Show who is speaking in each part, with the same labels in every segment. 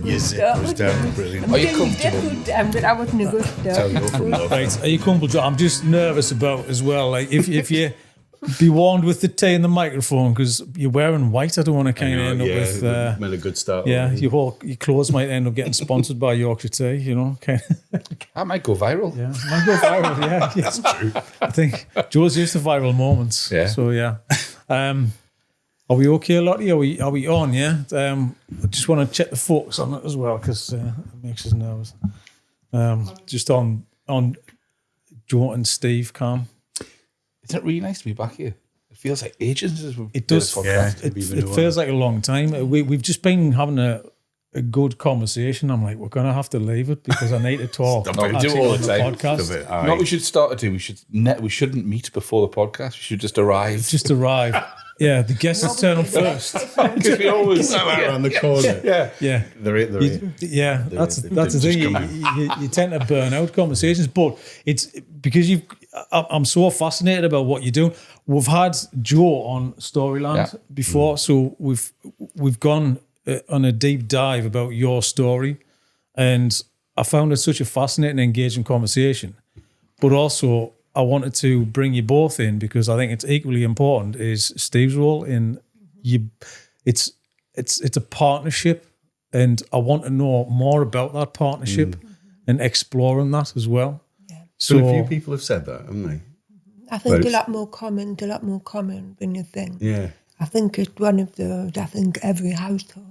Speaker 1: Your zip was down. Brilliant.
Speaker 2: Are you comfortable?
Speaker 3: But I wasn't a good
Speaker 1: Tell you from love.
Speaker 4: Right, are you comfortable, Joe? I'm just nervous about as well. Like if you be warned with the tea and the microphone because you're wearing white. I don't want to kind of end up with.
Speaker 1: Made a good start.
Speaker 4: Yeah, your clothes might end up getting sponsored by Yorkshire Tea. You know, okay.
Speaker 2: That might go viral.
Speaker 4: Yeah, might go viral. Yeah,
Speaker 1: That's true.
Speaker 4: I think Joe's used to viral moments.
Speaker 2: Yeah.
Speaker 4: So yeah. Are we okay, Lottie? Are we on? Yeah. I just want to check the focus on it as well because it makes us nervous. Just on Joe and Steve, calm.
Speaker 2: Isn't it really nice to be back here? It feels like ages since we've
Speaker 4: It does.
Speaker 1: Yeah,
Speaker 4: It feels like a long time. We've just been having a good conversation. I'm like, we're going to have to leave it because I need to talk.
Speaker 1: Stop it.
Speaker 2: We do it all the time.
Speaker 4: Podcast.
Speaker 1: All
Speaker 2: What
Speaker 1: right.
Speaker 2: we should start to do, we shouldn't meet before the podcast. We should just arrive.
Speaker 4: Just arrive. Yeah, the guests turn up first.
Speaker 2: Because we always
Speaker 1: around the corner.
Speaker 2: Yeah.
Speaker 4: Yeah.
Speaker 1: They're here.
Speaker 4: Yeah, that's
Speaker 1: they
Speaker 4: the thing.
Speaker 1: just come
Speaker 4: You tend to burn out conversations, but it's because I'm so fascinated about what you do. We've had Joe on Storyland before, so we've gone on a deep dive about your story, and I found it such a fascinating, engaging conversation. But also, I wanted to bring you both in because I think it's equally important is Steve's role in you. It's a partnership, and I want to know more about that partnership and exploring that as well.
Speaker 3: Yeah.
Speaker 1: So a few people have said that, haven't they?
Speaker 3: I think a lot more common than you think.
Speaker 1: Yeah.
Speaker 3: I think it's one of those, I think every household,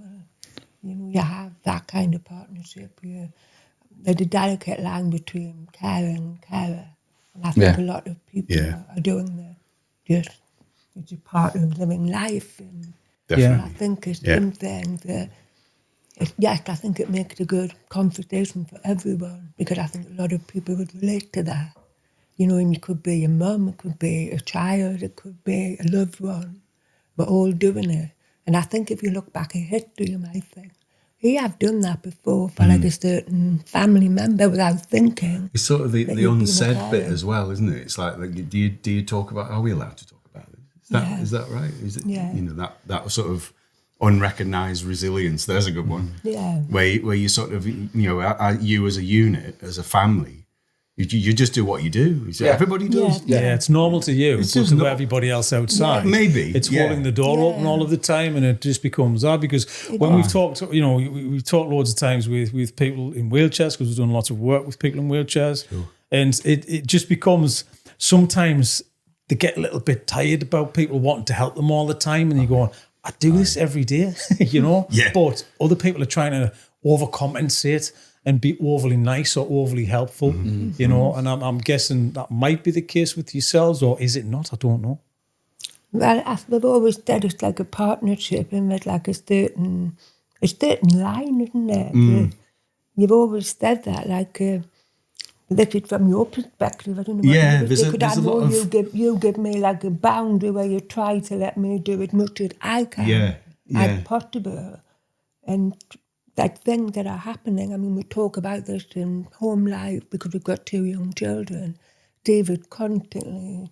Speaker 3: you have that kind of partnership. There's a delicate line between care and carer. And I think a lot of people are doing that. Just, it's a part of living life. And
Speaker 1: Definitely.
Speaker 3: I think it's something that, I think it makes a good conversation for everyone because I think a lot of people would relate to that. And it could be a mum, it could be a child, it could be a loved one. We're all doing it. And I think if you look back at history, you might think, I've done that before for like a certain family member without thinking.
Speaker 1: It's sort of the unsaid bit as well, isn't it? It's like do you talk about, are we allowed to talk about this? Is that right? Is it, that sort of unrecognised resilience, there's a good one.
Speaker 3: Yeah.
Speaker 1: Where you sort of, you as a unit, as a family, you just do what you do. Everybody does.
Speaker 4: Yeah, it's normal to you. It's just to everybody else outside.
Speaker 1: Maybe.
Speaker 4: It's holding the door open all of the time, and it just becomes that. Because when we've talked, we've talked loads of times with people in wheelchairs, because we've done lots of work with people in wheelchairs, and it just becomes, sometimes they get a little bit tired about people wanting to help them all the time, and you're going, I do this every day,
Speaker 1: Yeah.
Speaker 4: But other people are trying to overcompensate and be overly nice or overly helpful, and I'm guessing that might be the case with yourselves, or is it not? I don't know.
Speaker 3: Well, as we've always said, it's like a partnership and there's like a certain line, isn't there? You've always said that, like, this is from your perspective, I don't know.
Speaker 1: There's a lot of...
Speaker 3: You give me like a boundary where you try to let me do as much as I can, as possible. And like things that are happening, I mean, we talk about this in home life because we've got 2 young children. David constantly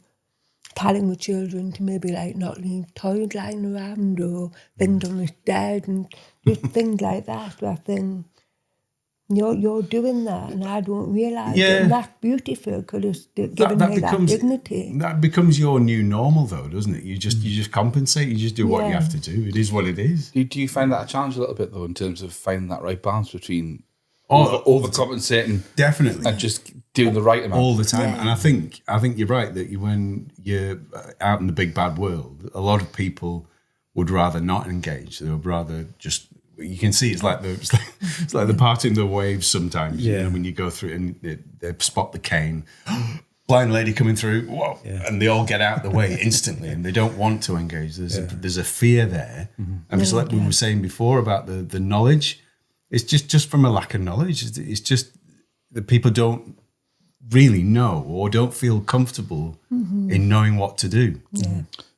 Speaker 3: telling the children to maybe like not leave toys lying around or things on his bed and just things like that. So I think you're doing that and I don't realise it. And that's beautiful because it's giving me that dignity.
Speaker 1: That becomes your new normal though, doesn't it? You just compensate, you just do what you have to do. It is what it is.
Speaker 2: Do you find that a challenge a little bit though in terms of finding that right balance between overcompensating
Speaker 1: definitely
Speaker 2: and just doing the right amount
Speaker 1: all the time? And I think you're right that when you're out in the big bad world, a lot of people would rather not engage. They would rather just... You can see it's like the parting the waves sometimes. When you go through and they spot the cane, blind lady coming through, whoa, and they all get out the way instantly, and they don't want to engage. There's a fear there, and it's like we were saying before about the knowledge. It's just from a lack of knowledge. It's just that people don't really know or don't feel comfortable in knowing what to do.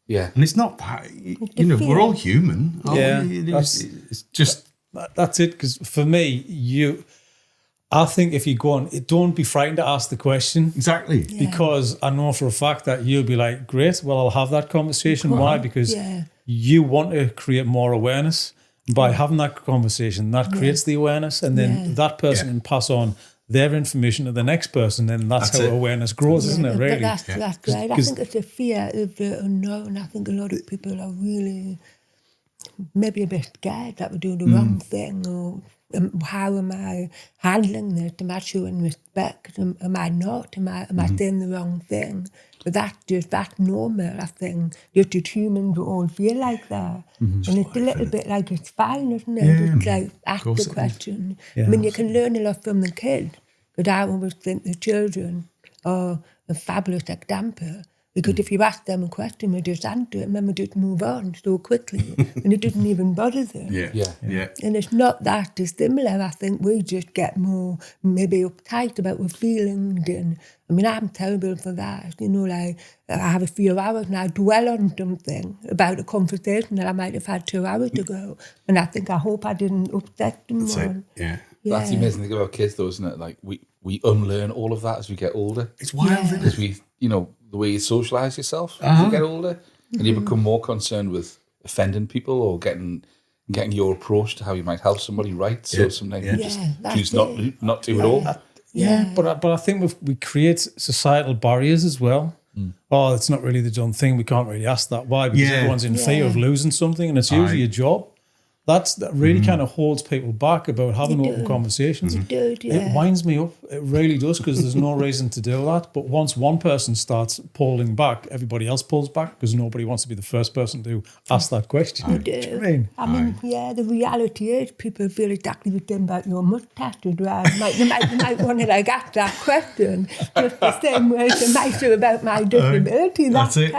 Speaker 2: Yeah,
Speaker 1: and it's not that, we're all human. It's just...
Speaker 4: That's it, because for me, I think if you go on, don't be frightened to ask the question.
Speaker 1: Exactly.
Speaker 4: Because I know for a fact that you'll be like, great, well, I'll have that conversation. Why? Because you want to create more awareness. By having that conversation, that creates the awareness, and then that person can pass on their information to the next person, and that's how awareness grows, isn't it, really?
Speaker 3: But that's right. I think it's a fear of the unknown. I think a lot of people are really maybe a bit scared that we're doing the wrong thing, or how am I handling this? Am I showing respect? Am I not? Am I saying the wrong thing? But that's normal, I think. Just as humans, we all feel like that. And it's a little bit like it's fine, isn't it?
Speaker 1: Yeah,
Speaker 3: It's like, ask the question.
Speaker 4: Yeah.
Speaker 3: I mean, you can learn a lot from the kids, but I always think the children are a fabulous example. Because if you ask them a question, they just answer it, and then they just move on so quickly, and it doesn't even bother them.
Speaker 1: Yeah.
Speaker 3: And it's not that dissimilar. I think we just get more maybe uptight about our feelings. And I mean, I'm terrible for that. You know, like I have a few hours and I dwell on something about a conversation that I might have had 2 hours ago, and I think I hope I didn't upset them.
Speaker 1: That's it. Yeah.
Speaker 2: That's the amazing thing about kids, though, isn't it? Like we unlearn all of that as we get older.
Speaker 1: It's wild, isn't it?
Speaker 2: Because the way you socialise yourself as you get older, and you become more concerned with offending people or getting your approach to how you might help somebody right. So sometimes you just choose not to at all.
Speaker 4: But I think we create societal barriers as well. Oh, it's not really the done thing. We can't really ask that. Why? Because everyone's in fear of losing something, and it's usually a job. That really kind of holds people back about having open conversations. It winds me up. It really does, because there's no reason to do that. But once one person starts pulling back, everybody else pulls back, because nobody wants to be the first person to ask that question.
Speaker 3: I mean, the reality is people feel exactly the same about your moustache as well. They might want to ask that question just the same way they might do about my disability.
Speaker 1: That's it.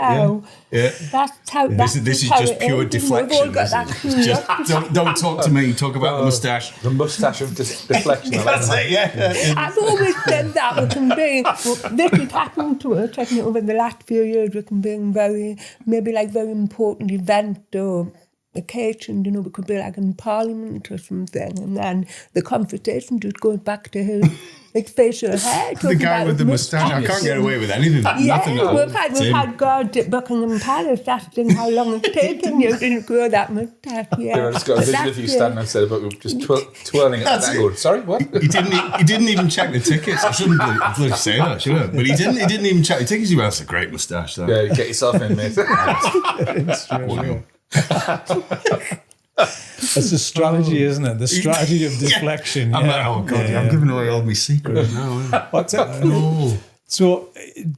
Speaker 3: That's how.
Speaker 1: This is just pure deflection. Don't talk to me. Talk about the moustache.
Speaker 2: The moustache of deflection.
Speaker 1: That's it.
Speaker 3: I've always said that we can bring. This has happened to us. I think over the last few years, we can bring very important events or occasions. We could be like in Parliament or something, and then the conversation just goes back to his facial hair.
Speaker 1: The guy with the moustache. I can't get away with anything. Nothing.
Speaker 3: We've had God at Buckingham Palace asking how long it's taken you to grow that moustache.
Speaker 2: I just got a vision of you standing outside about just twirling at that angle. Sorry, what?
Speaker 1: He didn't even check the tickets. I shouldn't bloody say that, should I? But he didn't even check the tickets. He went, "That's a great moustache." That.
Speaker 2: Yeah, get yourself in, mate.
Speaker 1: Wow.
Speaker 4: It's a strategy, isn't it? The strategy of deflection.
Speaker 1: I'm like, oh God, I'm giving away all my secrets now. No.
Speaker 4: So,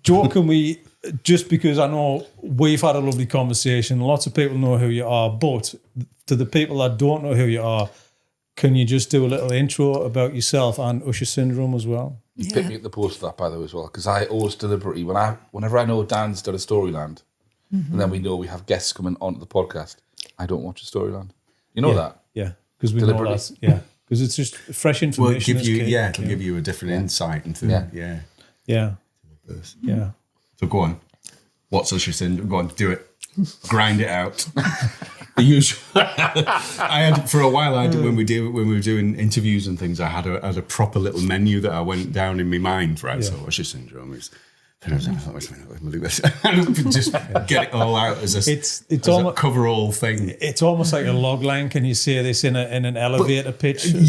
Speaker 4: Joe, can we, just because I know we've had a lovely conversation, lots of people know who you are, but to the people that don't know who you are, can you just do a little intro about yourself and Usher syndrome as well?
Speaker 2: You picked me at the post for that, by the way, as well, because I always deliberately, whenever I know Dan's done a Storyland, and then we know we have guests coming onto the podcast, I don't watch a Storyland. You know that?
Speaker 4: Yeah, because we know that. Yeah, because it's just fresh information.
Speaker 1: Well, it'll give you a different insight into
Speaker 4: Yeah.
Speaker 1: So go on. What's Usher syndrome? Go on, do it. Grind it out. The usual. I had for a while. When we were doing interviews and things, I had a proper little menu that I went down in my mind. Right, so Usher syndrome is. Just get it all out as a cover-all thing.
Speaker 4: It's almost like a log line. Can you say this in an elevator pitch to the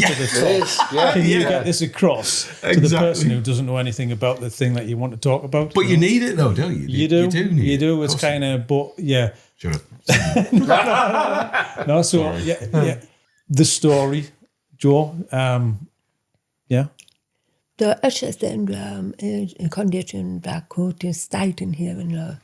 Speaker 4: top? Can you get this across to the person who doesn't know anything about the thing that you want to talk about?
Speaker 1: But you need it though, don't you?
Speaker 4: You do. You do. It's kind of, but yeah.
Speaker 1: Shut up.
Speaker 4: No, so yeah. The story, Joe.
Speaker 3: The Usher syndrome is a condition that causes sight and hearing.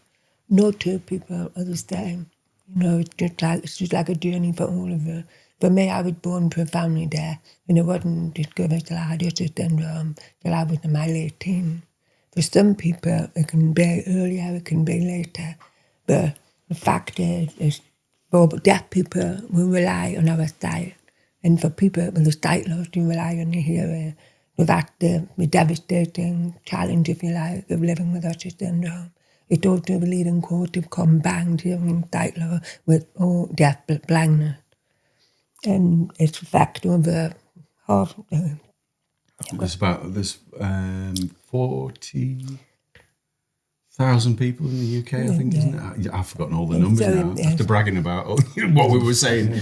Speaker 3: No two people are the same. It's just like a journey for all of us. For me, I was born to a family there, and it wasn't discovered till I had Usher syndrome till I was in my late teens. For some people, it can be earlier, it can be later. But the fact is for deaf people, we rely on our sight, and for people with a sight loss, we rely on the hearing. So that's the devastating challenge, if you like, of living with Usher syndrome. It's also the leading cause of combined hearing sight loss with deaf blindness. And its effect over half.
Speaker 1: There's 40,000 people in the UK, I think, isn't it? I've forgotten all the numbers now. After bragging about what we were saying.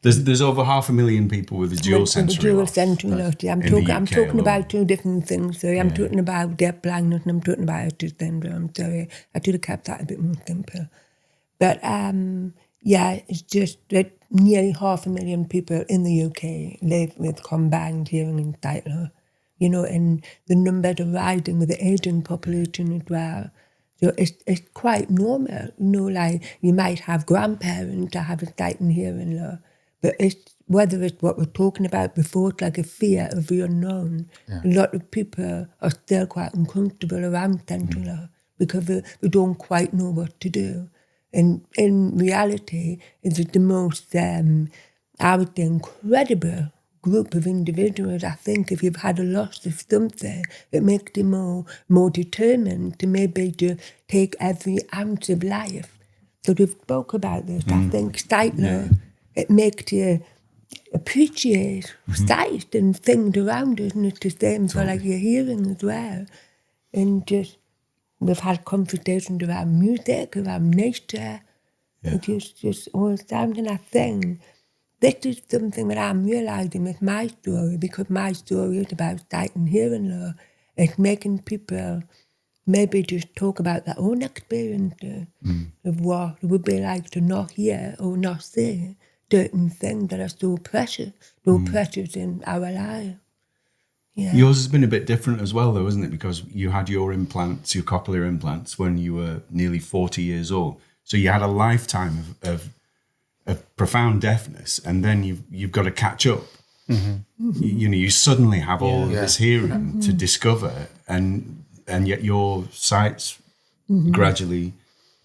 Speaker 1: There's over 500,000 people with a dual sensory loss.
Speaker 3: I'm talking about two different things. So I'm talking about deaf blindness and I'm talking about autism syndrome. Sorry, I should have kept that a bit more simple. But it's just that nearly 500,000 people in the UK live with combined hearing and sight loss. And the numbers are rising with the aging population as well. So it's quite normal. Like you might have grandparents that have a sight and hearing loss, but whether it's what we're talking about before, it's like a fear of the unknown. Yeah. A lot of people are still quite uncomfortable around sensory loss because they don't quite know what to do. And in reality, it's the most, I would say, incredible group of individuals. I think if you've had a loss of something, it makes you more determined to maybe to take every ounce of life. So we've spoke about this. I think sight loss, it makes you appreciate sight and things around us, and it's the same for like your hearing as well. And just we've had conversations around music, around nature, and just all something. I think this is something that I'm realising with my story, because my story is about sight and hearing loss. It's making people maybe just talk about their own experiences of what it would be like to not hear or not see certain things that are so precious in our lives. Yeah.
Speaker 1: Yours has been a bit different as well, though, isn't it? Because you had your implants, your cochlear implants, when you were nearly 40 years old. So you had a lifetime of profound deafness, and then you've got to catch up. You suddenly have all of this hearing to discover, and yet your sight's gradually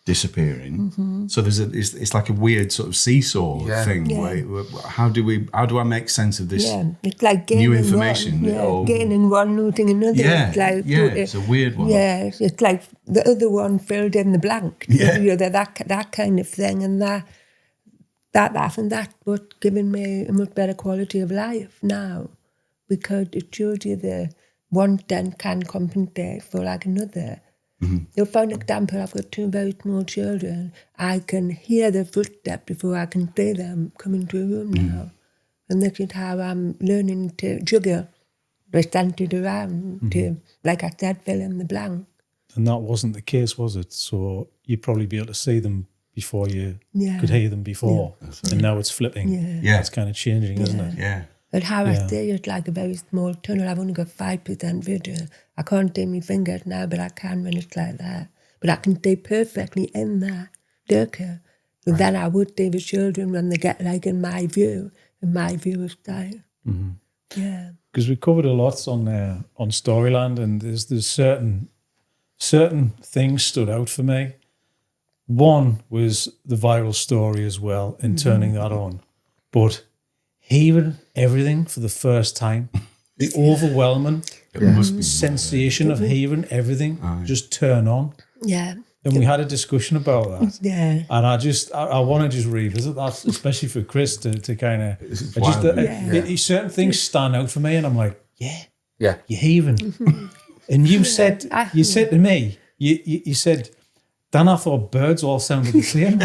Speaker 1: disappearing. So it's like a weird sort of seesaw thing. Where, how do I make sense of this?
Speaker 3: It's like
Speaker 1: new information.
Speaker 3: Gaining one, losing another.
Speaker 1: It's a weird one.
Speaker 3: Yeah, it's like the other one filled in the blank. That kind of thing, and that's what's given me a much better quality of life now, because it shows you the one thing can compensate for like another. So for an example, I've got two very small children. I can hear their footsteps before I can see them coming to a room now. And this is how I'm learning to juggle the senses around to, like I said, fill in the blank.
Speaker 4: And that wasn't the case, was it? So you'd probably be able to see them before you could hear them before. Yeah. And now it's flipping. Yeah. It's kind of changing, isn't it?
Speaker 1: Yeah.
Speaker 3: But how I see it, like a very small tunnel. I've only got 5% vision. I can't see my fingers now, but I can when it's like that. But I can see perfectly in that circle. So then I would see the children when they get like in my view of style. Yeah.
Speaker 4: Because we covered a lot on Storyland, and there's certain things stood out for me. One was the viral story as well, and turning that on. But hearing everything for the first time, the overwhelming sensation of hearing everything just turn on.
Speaker 3: Yeah.
Speaker 4: And we had a discussion about that.
Speaker 3: Yeah.
Speaker 4: And I want to just revisit that, especially for Chris to kind of... certain things stand out for me, and I'm like, you're hearing. And you said to me, you said... Dan, I thought birds all sounded the same.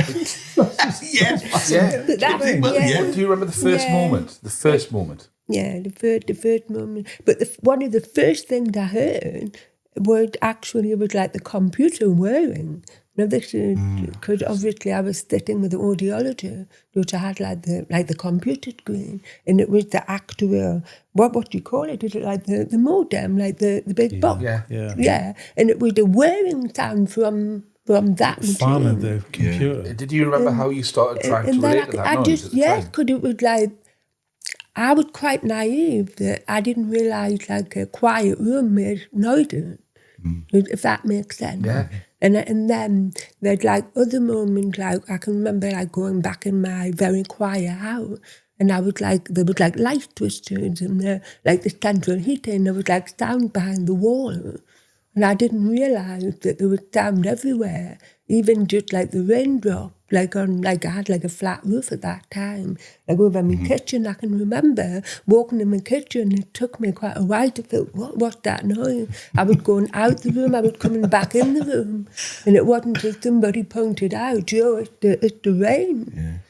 Speaker 2: Do you remember the first moment? The first moment.
Speaker 3: Yeah, the first moment. But one of the first things I heard was like the computer whirring. Now this is because obviously I was sitting with the audiology, which I had like the computer screen, and it was the actual what do you call it? Is it like the modem, like the big box? Yeah. And it was the whirring sound from that
Speaker 4: fan of the computer.
Speaker 2: Did you remember how you started trying to relate to that noise?
Speaker 3: Because it was like, I was quite naive that I didn't realise like a quiet room made noises, if that makes sense. Yeah. And then there's like other moments, like I can remember like going back in my very quiet house, and I was like, there was like light switches and the central heating, there was like sound behind the wall. And I didn't realise that there was sound everywhere, even just like the raindrop, I had like a flat roof at that time. Like over my kitchen, I can remember walking in my kitchen, it took me quite a while to feel, what's that noise? I was going out the room, I was coming back in the room. And it wasn't until somebody pointed out, Joe, it's the rain.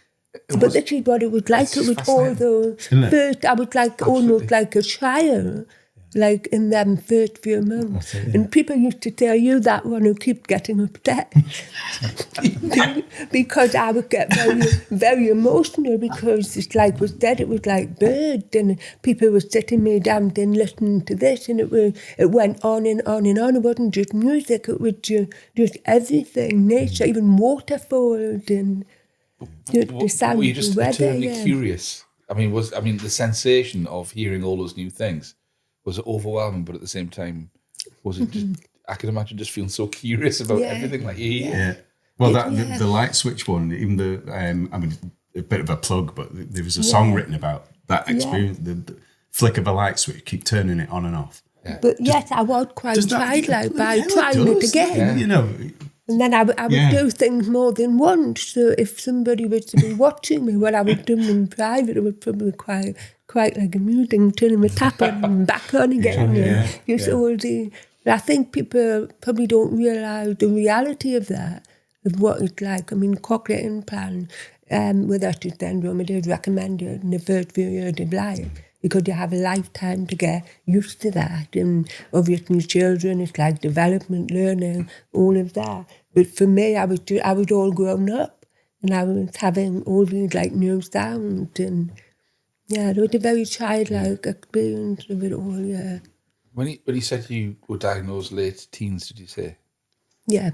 Speaker 3: But this is what it was like. It was all those first, I was like almost like a child, like in them first few months. And people used to tell you that one who keep getting upset. Because I would get very, very emotional because it's like was dead, it was like birds and people were sitting me down and listening to this and it went on and on and on. It wasn't just music, it was just everything, nature, even waterfalls and the sound
Speaker 2: were you just
Speaker 3: of the weather.
Speaker 2: eternally curious? I mean, the sensation of hearing all those new things, was it overwhelming, but at the same time, was it just, I can imagine just feeling so curious about everything that you hear.
Speaker 1: Yeah. Well, the light switch one, even I mean, a bit of a plug, but there was a song written about that experience, the flick of a light switch, keep turning it on and off.
Speaker 3: Yeah. But yes, I was quite childlike by trying it again.
Speaker 1: Yeah. You know.
Speaker 3: And then I would do things more than once. So if somebody was to be watching me, what I would do in private, it would probably quite like amusing, turning my tap on and back on again. But I think people probably don't realise the reality of that, of what it's like. I mean, cochlear implant with Usher syndrome, it is recommended in the first few years of life because you have a lifetime to get used to that. And obviously children, it's like development, learning, all of that. But for me, I was all grown up and I was having all these like new sounds and it was a very childlike experience of it all,
Speaker 2: When he said you were diagnosed late teens, did you say?
Speaker 3: Yeah.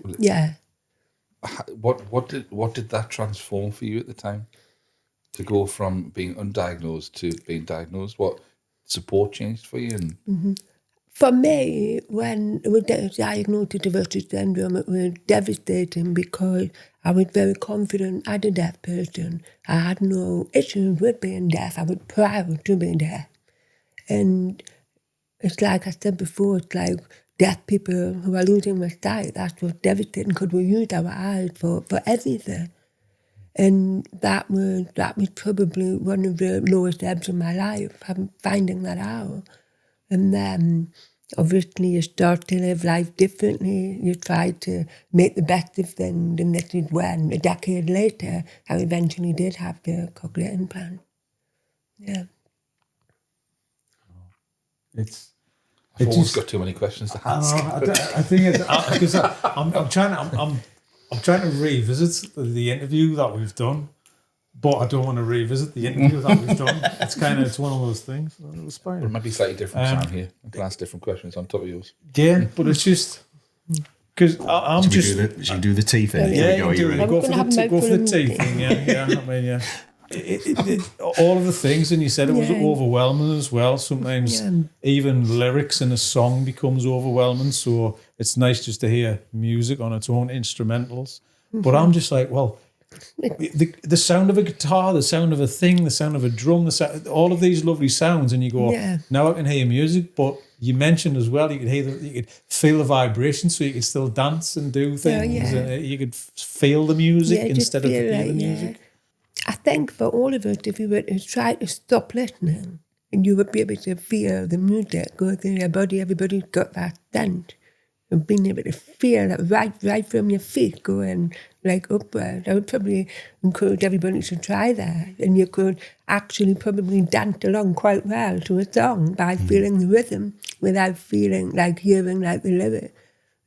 Speaker 2: What did that transform for you at the time? To go from being undiagnosed to being diagnosed, what support changed for you? And
Speaker 3: For me, when I was diagnosed with Usher syndrome, it was devastating because I was very confident as a deaf person. I had no issues with being deaf. I was proud to be deaf. And it's like I said before, it's like deaf people who are losing their sight. That's what's devastating because we use our eyes for everything. And that was probably one of the lowest ebbs in my life, finding that out. And then obviously you start to live life differently. You try to make the best of things. And this is when, a decade later, I eventually did have the cochlear implant. Yeah.
Speaker 2: I've always got too many questions to ask.
Speaker 4: I think it's because I'm trying to revisit the interview that we've done, but I don't want to revisit the interview that we've done. It's one of those things. It was fine.
Speaker 2: It might be slightly different sound here. I can ask different questions on top of yours.
Speaker 4: Yeah, but it's just because I'm
Speaker 1: should we do the tea thing?
Speaker 4: Go for the tea thing. Yeah. I mean, yeah. All of the things, and you said it was overwhelming as well. Sometimes even lyrics in a song becomes overwhelming, so it's nice just to hear music on its own, instrumentals. But I'm just like, well, the sound of a guitar, the sound of a thing, the sound of a drum, all of these lovely sounds, and you go, now I can hear music. But you mentioned as well, you could feel the vibration, so you could still dance and do things. And you could feel the music instead of hear the music.
Speaker 3: I think for all of us, if you were to try to stop listening, and you would be able to feel the music go through your body, everybody's got that sense of being able to feel that right from your feet going like upward. I would probably encourage everybody to try that, and you could actually probably dance along quite well to a song by feeling the rhythm without feeling like hearing like the lyrics.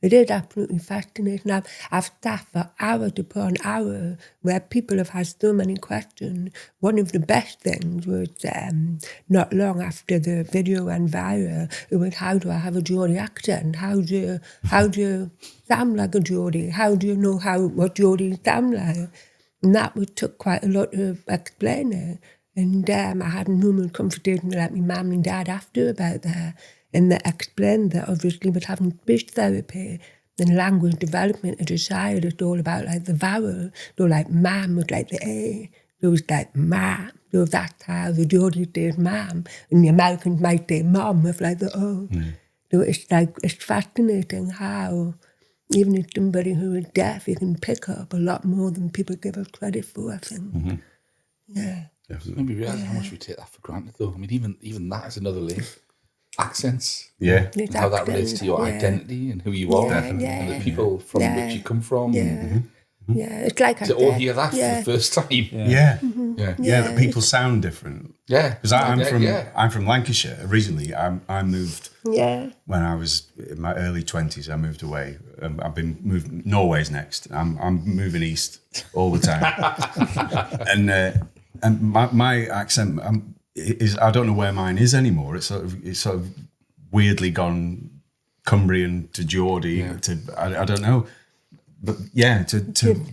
Speaker 3: It is absolutely fascinating. I've sat for hours upon hours where people have had so many questions. One of the best things was not long after the video went viral, it was, how do I have a Geordie accent? How do you sound like a Geordie? How do you know what Geordies sound like? And that took quite a lot of explaining. And I had numerous conversations with my mum and dad after about that. And they explained that obviously with having speech therapy and language development as a child, it's all about like the vowel. So like mam was like the A, so was like ma. So that's how the Geordie says mam. And the Americans might say mom with like the O. So it's fascinating how even if somebody who is deaf, you can pick up a lot more than people give us credit for, I think. Yeah.
Speaker 2: Definitely. Maybe realise how much we take that for granted though. I mean, even that is another link. Accents, and how that relates to your identity and who you are, and the people from which you come from.
Speaker 3: It's like
Speaker 2: to all hear that for the first time.
Speaker 1: that people sound different.
Speaker 2: Yeah,
Speaker 1: because I'm from Lancashire originally. I moved when I was in my early 20s. I moved away. I've been moved. Norway's next. I'm moving east all the time, and my accent is, I don't know where mine is anymore. It's sort of weirdly gone Cumbrian to Geordie to I don't know. But yeah, to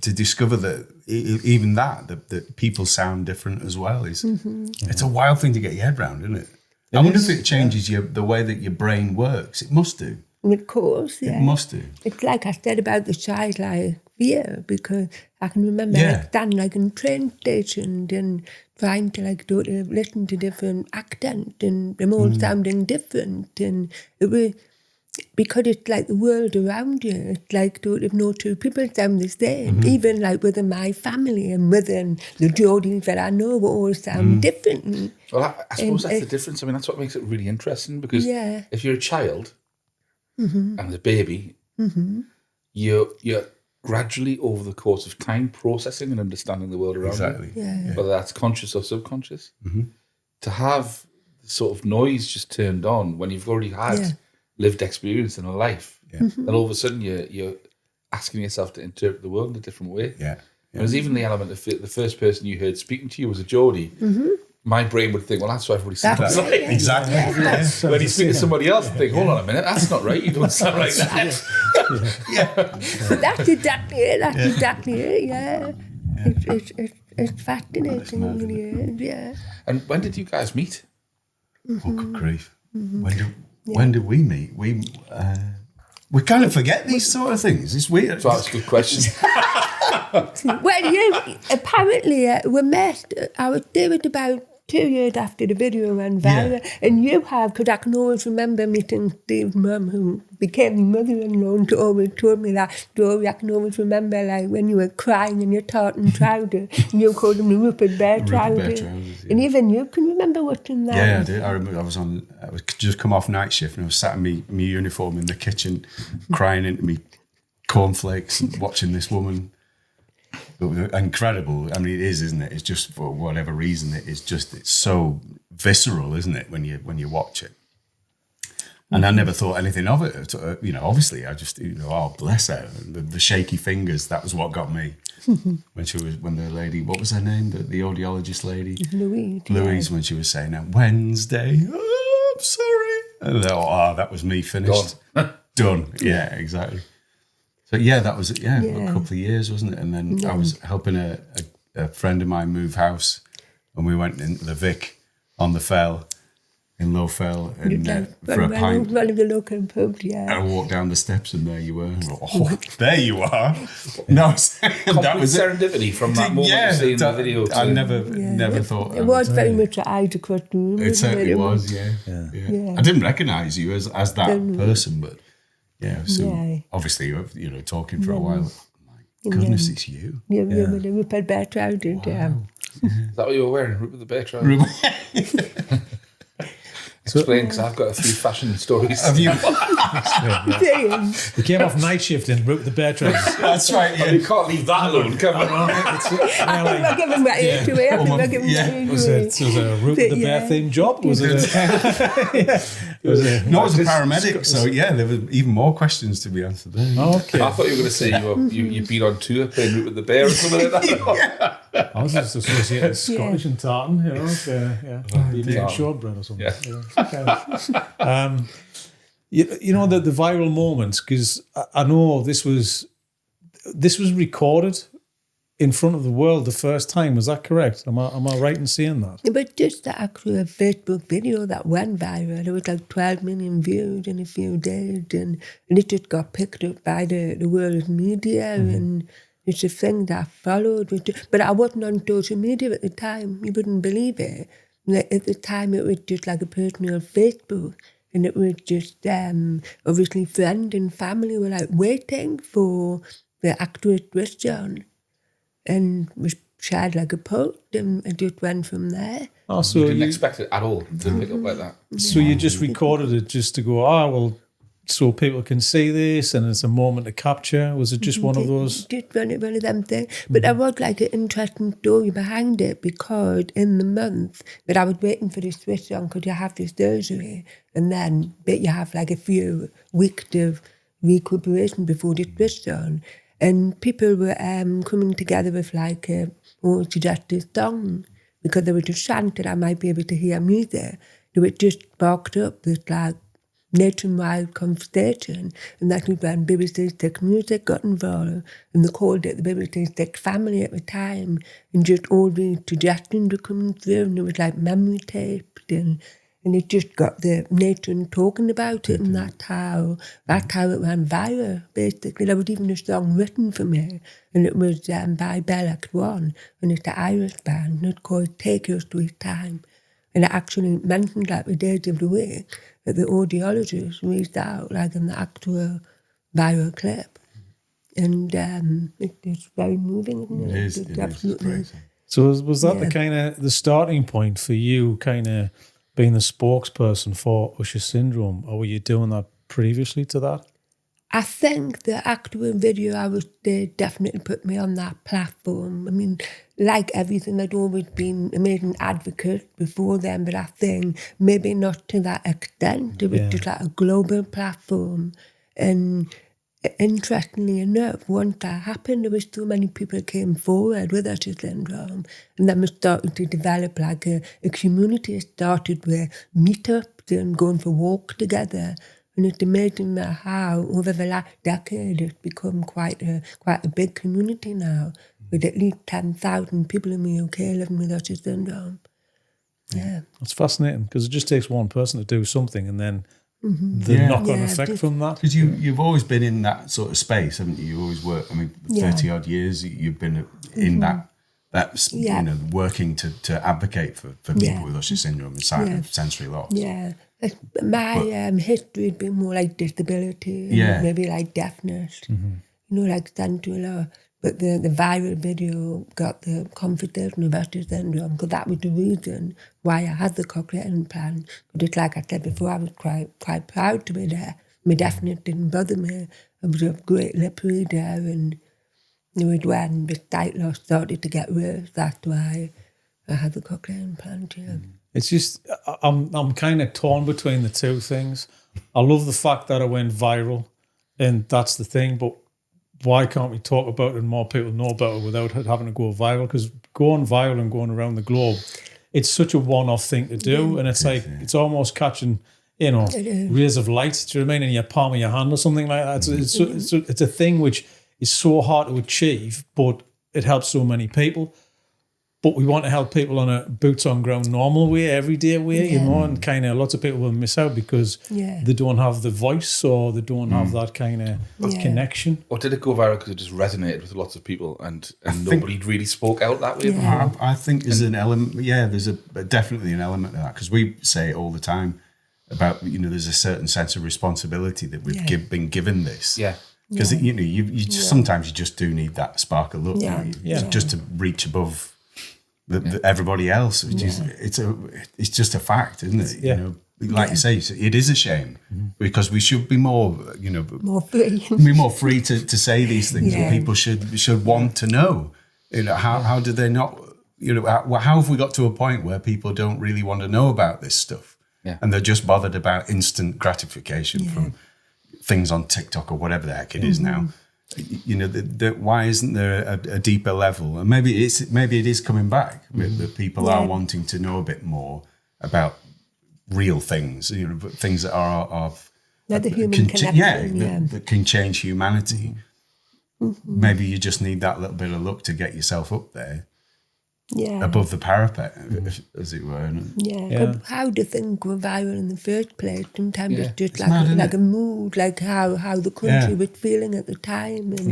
Speaker 1: discover that even that people sound different as well is it's a wild thing to get your head around, isn't it? I wonder if it changes the way that your brain works. It must do.
Speaker 3: Of course, yeah.
Speaker 1: It must do.
Speaker 3: It's like I said about the child fear, because I can remember standing in train stations and trying to listen to different accents and them all sounding different, and it was. Because it's like the world around you, it's like if no two people sound the same. Even like within my family and within the Geordies that I know will all sound different.
Speaker 2: Well, I suppose that's the difference. I mean, that's what makes it really interesting, because if you're a child and a baby, you're gradually over the course of time processing and understanding the world around you, whether that's conscious or subconscious. To have the sort of noise just turned on when you've already had lived experience in a life, then all of a sudden you're asking yourself to interpret the world in a different way. There's even the element of the first person you heard speaking to you was a Geordie. My brain would think, well, that's what everybody sounds like.
Speaker 1: Exactly.
Speaker 2: When you speak to somebody else, think, hold on a minute, that's not right. You don't sound like that.
Speaker 3: But that's exactly it. That's exactly it. Yeah. It's fascinating. It really is. Yeah.
Speaker 2: And when did you guys meet?
Speaker 1: Oh, good grief! When did we meet? We kind of forget these sort of things. It's weird.
Speaker 2: So that's a good question.
Speaker 3: Well, apparently we met. I was there was about 2 years after the video went viral, and you have, because I can always remember meeting Steve's mum, who became my mother-in-law, and always told me that story. I can always remember, like, when you were crying in your tartan trousers, and you called them the Rupert Bear trousers. And even you can remember watching that.
Speaker 1: Yeah, I do. I remember I was just come off night shift, and I was sat in my uniform in the kitchen, crying into me cornflakes, and watching this woman. Incredible. I mean, it is, isn't it? It's just, for whatever reason, it's so visceral, isn't it, when you watch it? And I never thought anything of it. Obviously, I just, oh, bless her. The shaky fingers, that was what got me. when the lady, what was her name? The audiologist lady? Louise, when she was saying, Wednesday, oh, I'm sorry. And I thought, that was me finished. Done. Yeah, exactly. So that was a couple of years, wasn't it? And then I was helping a friend of mine move house, and we went into the Vic on the Fell in Low Fell and for a pint.
Speaker 3: One of the local pubs,
Speaker 1: And I walked down the steps, and there you were. Oh, there you are! No, that was
Speaker 2: serendipity from that moment you see in the video.
Speaker 1: I never thought
Speaker 3: it was very much an eyes across the room.
Speaker 1: It certainly was. Yeah. I didn't recognise you as that person, but. Yeah, so obviously, talking for a while. My goodness, it's you.
Speaker 3: Yeah, with the Rupert Bear trousers. Wow.
Speaker 2: Is that what you were wearing, Rupert the Bear trousers? Explain, because I've got a few fashion stories.
Speaker 1: Have you?
Speaker 4: You came off night shift in Rupert the Bear trousers.
Speaker 1: That's right.
Speaker 2: Yeah. You can't leave that alone, can you?
Speaker 3: I think we're giving that age away. I think we're giving that age away.
Speaker 4: Was it a Rupert the Bear themed job? Was it?
Speaker 1: It was a paramedic, so there were even more questions to be answered there.
Speaker 4: Okay.
Speaker 2: I thought you were going to say you've been on tour playing Rupert the Bear or something like that.
Speaker 4: I was just associated with Scottish and tartan, being shortbread or something.
Speaker 2: Yeah.
Speaker 4: The viral moments, because I know this was recorded in front of the world the first time. Was that correct? Am I right in saying that?
Speaker 3: But just the actual Facebook video that went viral, it was like 12 million views in a few days, and it just got picked up by the world media, and it's a thing that followed. But I wasn't on social media at the time. You wouldn't believe it. At the time, it was just like a personal Facebook, and it was just obviously friends and family were like waiting for the actress Christian, and was shared like a post, and it just went from there.
Speaker 2: Oh, so you didn't expect it at all to pick up like that.
Speaker 4: So you just recorded it just to go, so people can see this and it's a moment to capture? Was it just one of those?
Speaker 3: Just one of them things. But there was like an interesting story behind it, because in the month that I was waiting for the switch on, because you have this surgery, and then but you have like a few weeks of recuperation before the switch on. And people were coming together with like, suggest this song, because they were just chanting, I might be able to hear music. They were just sparked up this like nationwide conversation, and that was when BBC Six Music got involved, and they called it the BBC Six Family at the time, and just all these suggestions were coming through, and it was like memory tapes, and it just got the nation talking about it, and that's how it went viral, basically. There was even a song written for me, and it was by Bella Swan, and it's the Irish band, and it's called Take Your Sweet Time. And I actually mentioned that the days of the week that the audiologist reached out, like in the actual viral clip. And it's very moving, isn't it?
Speaker 1: It is. It is.
Speaker 4: So was that the kind of the starting point for you, kind of being the spokesperson for Usher syndrome, or were you doing that previously to that?
Speaker 3: I think the actual video they definitely put me on that platform. I mean, like everything, I'd always been an amazing advocate before then, but I think maybe not to that extent. It was just like a global platform. And interestingly enough, once that happened, there was so many people came forward with Usher syndrome, and then we started to develop like a community. It started with meetups and going for walks together. And it's amazing how over the last decade it's become quite a big community now, with at least 10,000 people in the UK living with Usher syndrome. Yeah.
Speaker 4: That's fascinating, because it just takes one person to do something, and then the knock-on effect from that.
Speaker 1: Because you've always been in that sort of space, haven't you? You always work. I mean, 30 odd years you've been in that you know, working to advocate for people with Usher syndrome and sensory loss.
Speaker 3: Yeah. My history had been more like disability, and maybe like deafness, you know, like sensory loss. But the viral video got the confidence of Usher syndrome, because that was the reason why I had the cochlear implant. But it's like I said before, I was quite proud to be there. My deafness didn't bother me. I was a great lip reader, and it was when the sight loss started to get worse, that's why I had the cochlear implant,
Speaker 4: It's just, I'm kind of torn between the two things. I love the fact that it went viral, and that's the thing, but why can't we talk about it and more people know about it without having to go viral? Because going viral and going around the globe, it's such a one-off thing to do, and it's like, it's almost catching, you know, rays of light, do you know what I mean, in your palm of your hand or something like that. It's a thing which is so hard to achieve, but it helps so many people. But we want to help people on a boots-on-ground normal way, everyday way, you know, and kind of lots of people will miss out because they don't have the voice, or they don't have that kind of connection.
Speaker 2: Or did it go viral because it just resonated with lots of people and nobody really spoke out that way?
Speaker 1: I think there's an element, there's definitely an element of that, because we say it all the time about, you know, there's a certain sense of responsibility that we've been given this.
Speaker 2: Yeah.
Speaker 1: Because, you know, you just, sometimes you just do need that spark of luck just to reach above everybody else, which is it's just a fact, isn't it? You know, like you say, it is a shame because we should be more, you know,
Speaker 3: more free,
Speaker 1: be more free to say these things. And people should want to know. You know, how do they not? You know, how have we got to a point where people don't really want to know about this stuff, and they're just bothered about instant gratification from things on TikTok or whatever the heck it is now? You know, why isn't there a deeper level? And maybe it is coming back. That people are wanting to know a bit more about real things. You know, things that are
Speaker 3: the human connection.
Speaker 1: That can change humanity. Maybe you just need that little bit of luck to get yourself up there. Above the parapet, as it were.
Speaker 3: But how do things go viral in the first place? Sometimes it's just like a mood, like how the country was feeling at the time. And,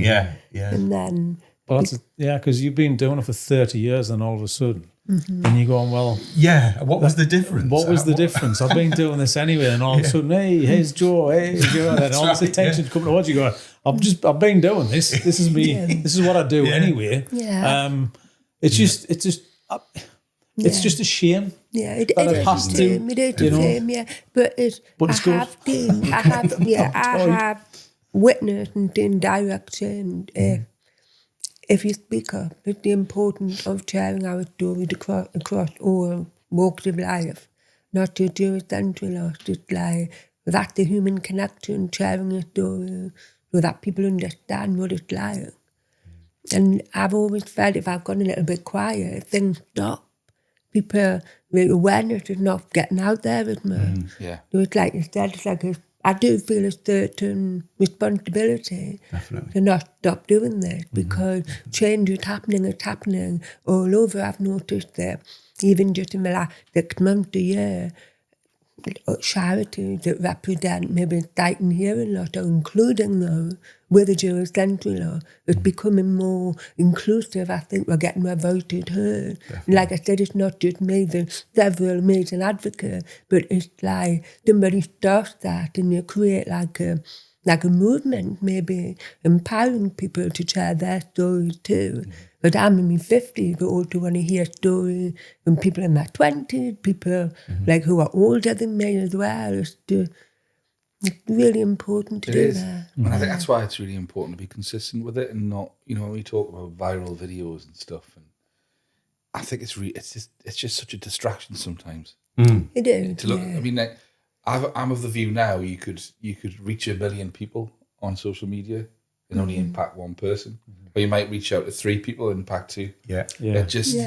Speaker 3: and then...
Speaker 4: Well, because you've been doing it for 30 years and all of a sudden, and you're going, well...
Speaker 1: Yeah, what was the difference?
Speaker 4: What was the difference? I've been doing this anyway, and all of a sudden, here's Joe, and then all this attention coming towards you, going, I've been doing this. This is me. This is what I do anyway.
Speaker 3: Yeah.
Speaker 4: It's just, It's just a shame.
Speaker 3: Yeah, it
Speaker 4: that
Speaker 3: is
Speaker 4: has
Speaker 3: a
Speaker 4: to,
Speaker 3: shame. It is a shame, yeah. But it's
Speaker 4: good.
Speaker 3: I have witnessed and in direction. If you speak up, it's the importance of sharing our stories across all walks of life, not to do it centralized. Just like that's the human connection, sharing a story so that people understand what it's like. And I've always felt if I've gone a little bit quiet, things stop. People, the awareness is not getting out there with me.
Speaker 2: Yeah.
Speaker 3: So it's like instead, it's like I do feel a certain responsibility to not stop doing this because change is happening. It's happening all over. I've noticed that even just in the last 6 months, a year, charities that represent maybe sight and hearing loss or including those with the Eurocentric law, it's becoming more inclusive. I think we're getting our voices heard. Like I said, it's not just me, there's several amazing advocates, but it's like somebody starts that and you create like a movement, maybe empowering people to share their stories too. But I'm in my 50s, but also want to hear stories from people in my 20s, people like who are older than me as well. It's really important to do that.
Speaker 2: And I think that's why it's really important to be consistent with it and not, when we talk about viral videos and stuff. And I think it's just such a distraction sometimes.
Speaker 3: It is.
Speaker 2: To look, I mean, like, I'm of the view now you could reach 1 million people on social media and only impact one person, or you might reach out to 3 people and impact 2. It's just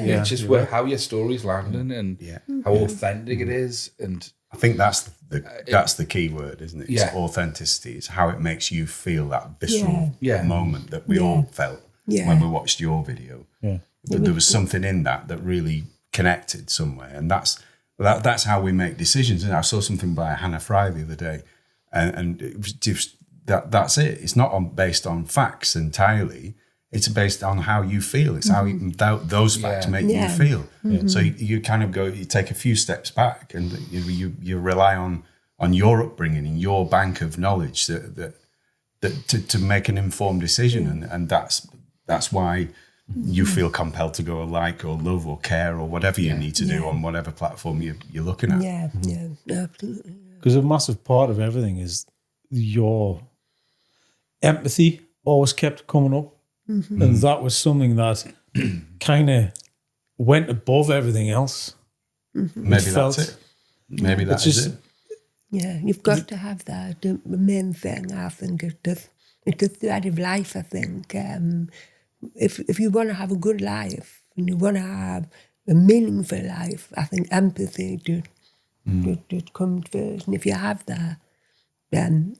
Speaker 2: how your story's landing and how authentic it is. And
Speaker 1: I think that's the key word, isn't it? It's authenticity. It's how it makes you feel that visceral moment that we all felt when we watched your video. But there was something in that really connected somewhere, and that's how we make decisions. And I saw something by Hannah Fry the other day, and it was just that's it. It's not based on facts entirely. It's based on how you feel. It's how those facts make you feel. So you kind of you take a few steps back, and you rely on your upbringing and your bank of knowledge that to make an informed decision, and that's why you feel compelled to go like or love or care or whatever you need to do on whatever platform you're looking at.
Speaker 3: Yeah, absolutely.
Speaker 4: Because a massive part of everything is your empathy always kept coming up. And that was something that kind of went above everything else.
Speaker 1: Maybe that's it. Maybe that's it.
Speaker 3: Yeah, you've got to have that. The main thing, I think, is it's the thread of life, I think. If you want to have a good life and you want to have a meaningful life, I think empathy just comes first. And if you have that, then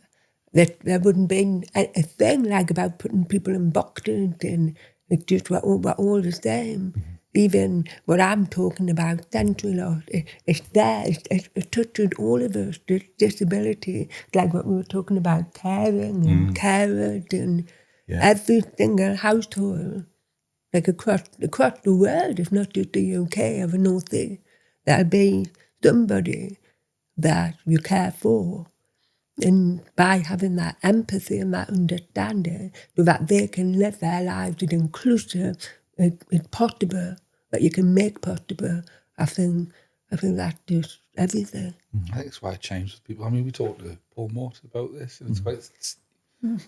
Speaker 3: there wouldn't be a thing like about putting people in boxes and it's just we're all the same. Even what I'm talking about, central law, it's there. It touches all of us. This disability, like what we were talking about, caring and carers and every single household, like across the world. It's not just the UK or the North East. There'll be somebody that you care for. And by having that empathy and that understanding, so that they can live their lives as inclusive as possible, that you can make possible, I think that's just everything.
Speaker 2: I think it's why it changed with people. I mean, we talked to Paul Mort about this, and it's quite.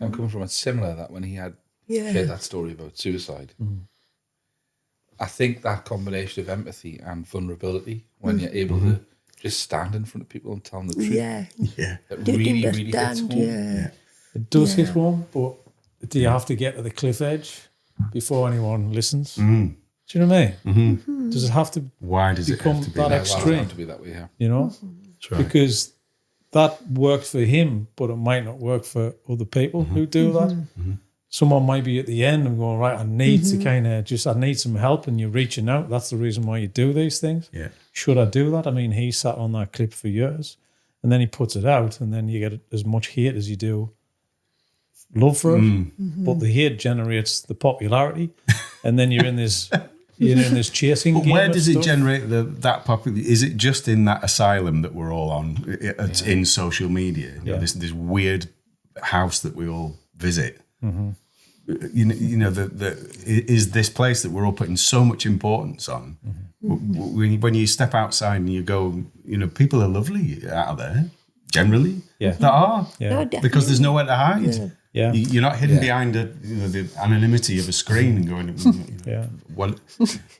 Speaker 2: I'm coming from a similar that when he had shared that story about suicide. I think that combination of empathy and vulnerability, when you're able to just stand in front of people and tell them the truth. It really hits home.
Speaker 4: It does hit home, but do you have to get to the cliff edge before anyone listens? Do you know what I mean? Does it have to become that extreme?
Speaker 2: Why does it have to be that way,
Speaker 4: you know? Because that worked for him, but it might not work for other people who do that. Someone might be at the end and going, right, I need to I need some help, and you're reaching out. That's the reason why you do these things. Should I do that? I mean, he sat on that clip for years, and then he puts it out, and then you get as much hate as you do love for it. But the hate generates the popularity, and then you're in this chasing game.
Speaker 1: Where does it generate that popularity? Is it just in that asylum that we're all on? It's in social media. You know, this weird house that we all visit. Is this place that we're all putting so much importance on When you step outside and you go, people are lovely out there, generally.
Speaker 4: Yeah.
Speaker 1: They are.
Speaker 3: No,
Speaker 1: Because there's nowhere to hide.
Speaker 4: Yeah.
Speaker 1: You're not hidden behind the anonymity of a screen and going, well,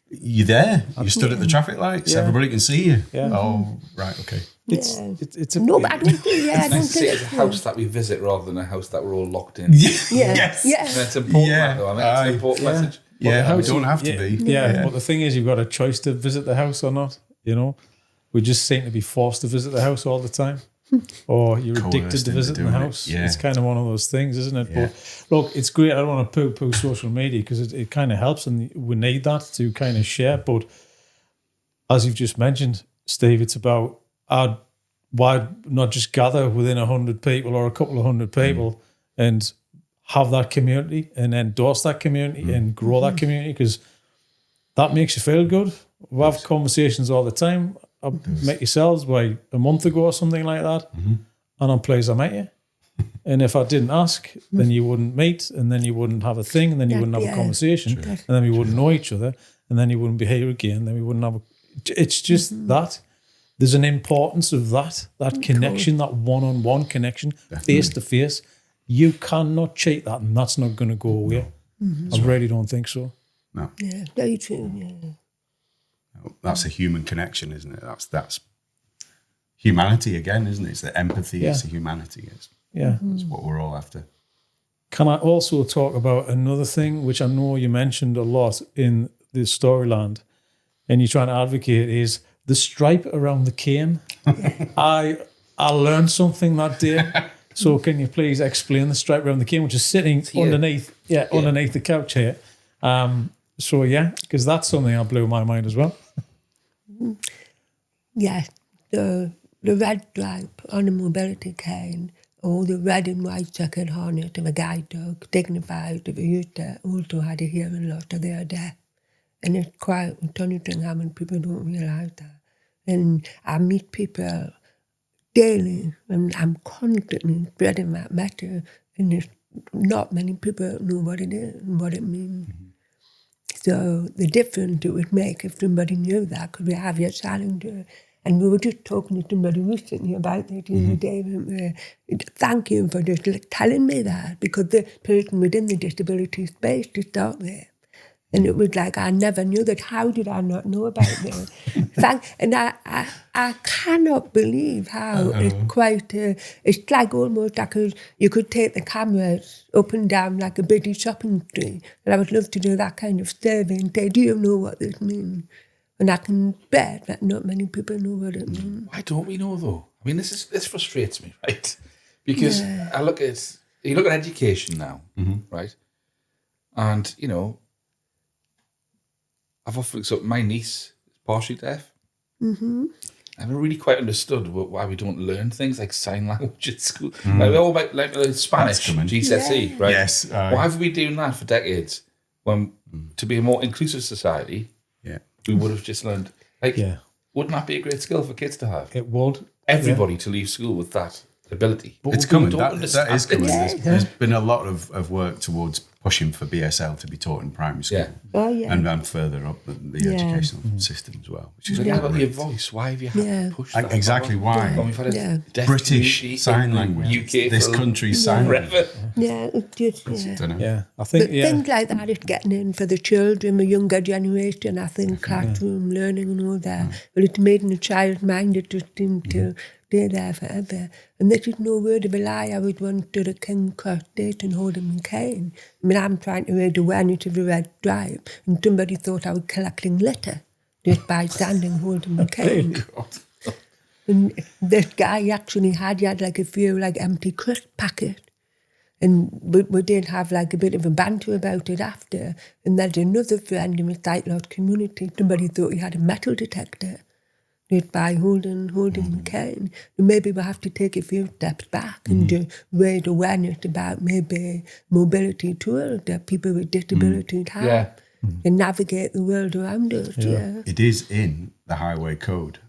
Speaker 1: you're there. You stood at the traffic lights. Everybody can see you.
Speaker 4: Yeah.
Speaker 1: Oh, right, okay.
Speaker 4: It's a
Speaker 3: No, but I don't think, I don't
Speaker 2: Nice to see
Speaker 3: think
Speaker 2: it as a house that we visit rather than a house that we're all locked in.
Speaker 1: Yes.
Speaker 3: Yeah.
Speaker 2: And it's important, though. I mean, it's an important message.
Speaker 1: Yeah, we don't have to be.
Speaker 4: Yeah, but the thing is, you've got a choice to visit the house or not. We just seem to be forced to visit the house all the time, or you're addicted to visiting the house. It's kind of one of those things, isn't it?
Speaker 1: Yeah.
Speaker 4: But look, it's great. I don't want to poo-poo social media because it kind of helps, and we need that to kind of share. But as you've just mentioned, Steve, it's about why not just gather within 100 people or a couple of hundred people and have that community and endorse that community and grow that community, because that makes you feel good. We have conversations all the time. I met yourselves a month ago or something like that, and I'm pleased I met you. And if I didn't ask, then you wouldn't meet, and then you wouldn't have a thing, and then you wouldn't have a conversation, and then we wouldn't know each other, and then you wouldn't be here again, then we wouldn't have it's just that. There's an importance of that connection, that one-on-one connection, face-to-face. You cannot cheat that, and that's not going to go away. I really don't think so.
Speaker 1: No.
Speaker 3: Yeah, very true, yeah.
Speaker 1: That's a human connection, isn't it? That's humanity again, isn't it? It's the empathy, it's the humanity. It's what we're all after.
Speaker 4: Can I also talk about another thing, which I know you mentioned a lot in the Storyland, and you're trying to advocate, is the stripe around the cane. I learned something that day. So can you please explain the stripe around the cane, which is sitting underneath the couch here? Because that's something that blew my mind as well.
Speaker 3: Yeah, the red stripe on a mobility cane, or the red and white checkered harness of a guide dog, dignified of a youth that also had a hearing loss or they are deaf. And it's quite astonishing how many people don't realise that. And I meet people daily, and I'm constantly spreading that message, and there's not many people know what it is and what it means. So the difference it would make if somebody knew that, because we have your challenger. And we were just talking to somebody recently about that the other day. And thank you for just telling me that, because the person within the disability space to start with. And it was like, I never knew that. How did I not know about this? And I cannot believe how it's quite, it's like almost like you could take the cameras up and down like a busy shopping street. And I would love to do that kind of survey and say, do you know what this means? And I can bet that not many people know what it means.
Speaker 2: Why don't we know, though? I mean, this frustrates me, right? Because you look at education now, right? And, I've often, so my niece is partially deaf. I haven't really quite understood why we don't learn things like sign language at school. Like, all about Spanish, GCSE, right?
Speaker 1: Yes.
Speaker 2: Why have we been doing that for decades? When to be a more inclusive society, we would have just learned. Wouldn't that be a great skill for kids to have?
Speaker 4: It would.
Speaker 2: Everybody to leave school with that ability.
Speaker 1: But it's coming. That is coming. There's been a lot of work towards pushing for BSL to be taught in primary school. And further up the educational system as well. Which is
Speaker 2: about your voice. Why have you had to push that?
Speaker 1: Exactly why.
Speaker 2: Well, we've had a deaf
Speaker 1: British sign language.
Speaker 2: UK
Speaker 1: this country's sign language.
Speaker 3: It's just,
Speaker 4: I think
Speaker 3: things like that is getting in for the children, the younger generation, I think, classroom learning and all that. But it's made in a child's mind, it just seems to stay there forever. And this is no word of a lie. I was once to the King Cross Station holding my cane. I mean, I'm trying to raise awareness of the red stripe, and somebody thought I was collecting litter just by standing holding my cane. And this guy actually had like a few like empty crisp packets. And we did have like a bit of a banter about it after. And there's another friend in the sight loss community, somebody thought he had a metal detector just by holding the cane. And maybe we have to take a few steps back and to raise awareness about maybe mobility tools that people with disabilities have and navigate the world around us.
Speaker 1: It is in the highway code.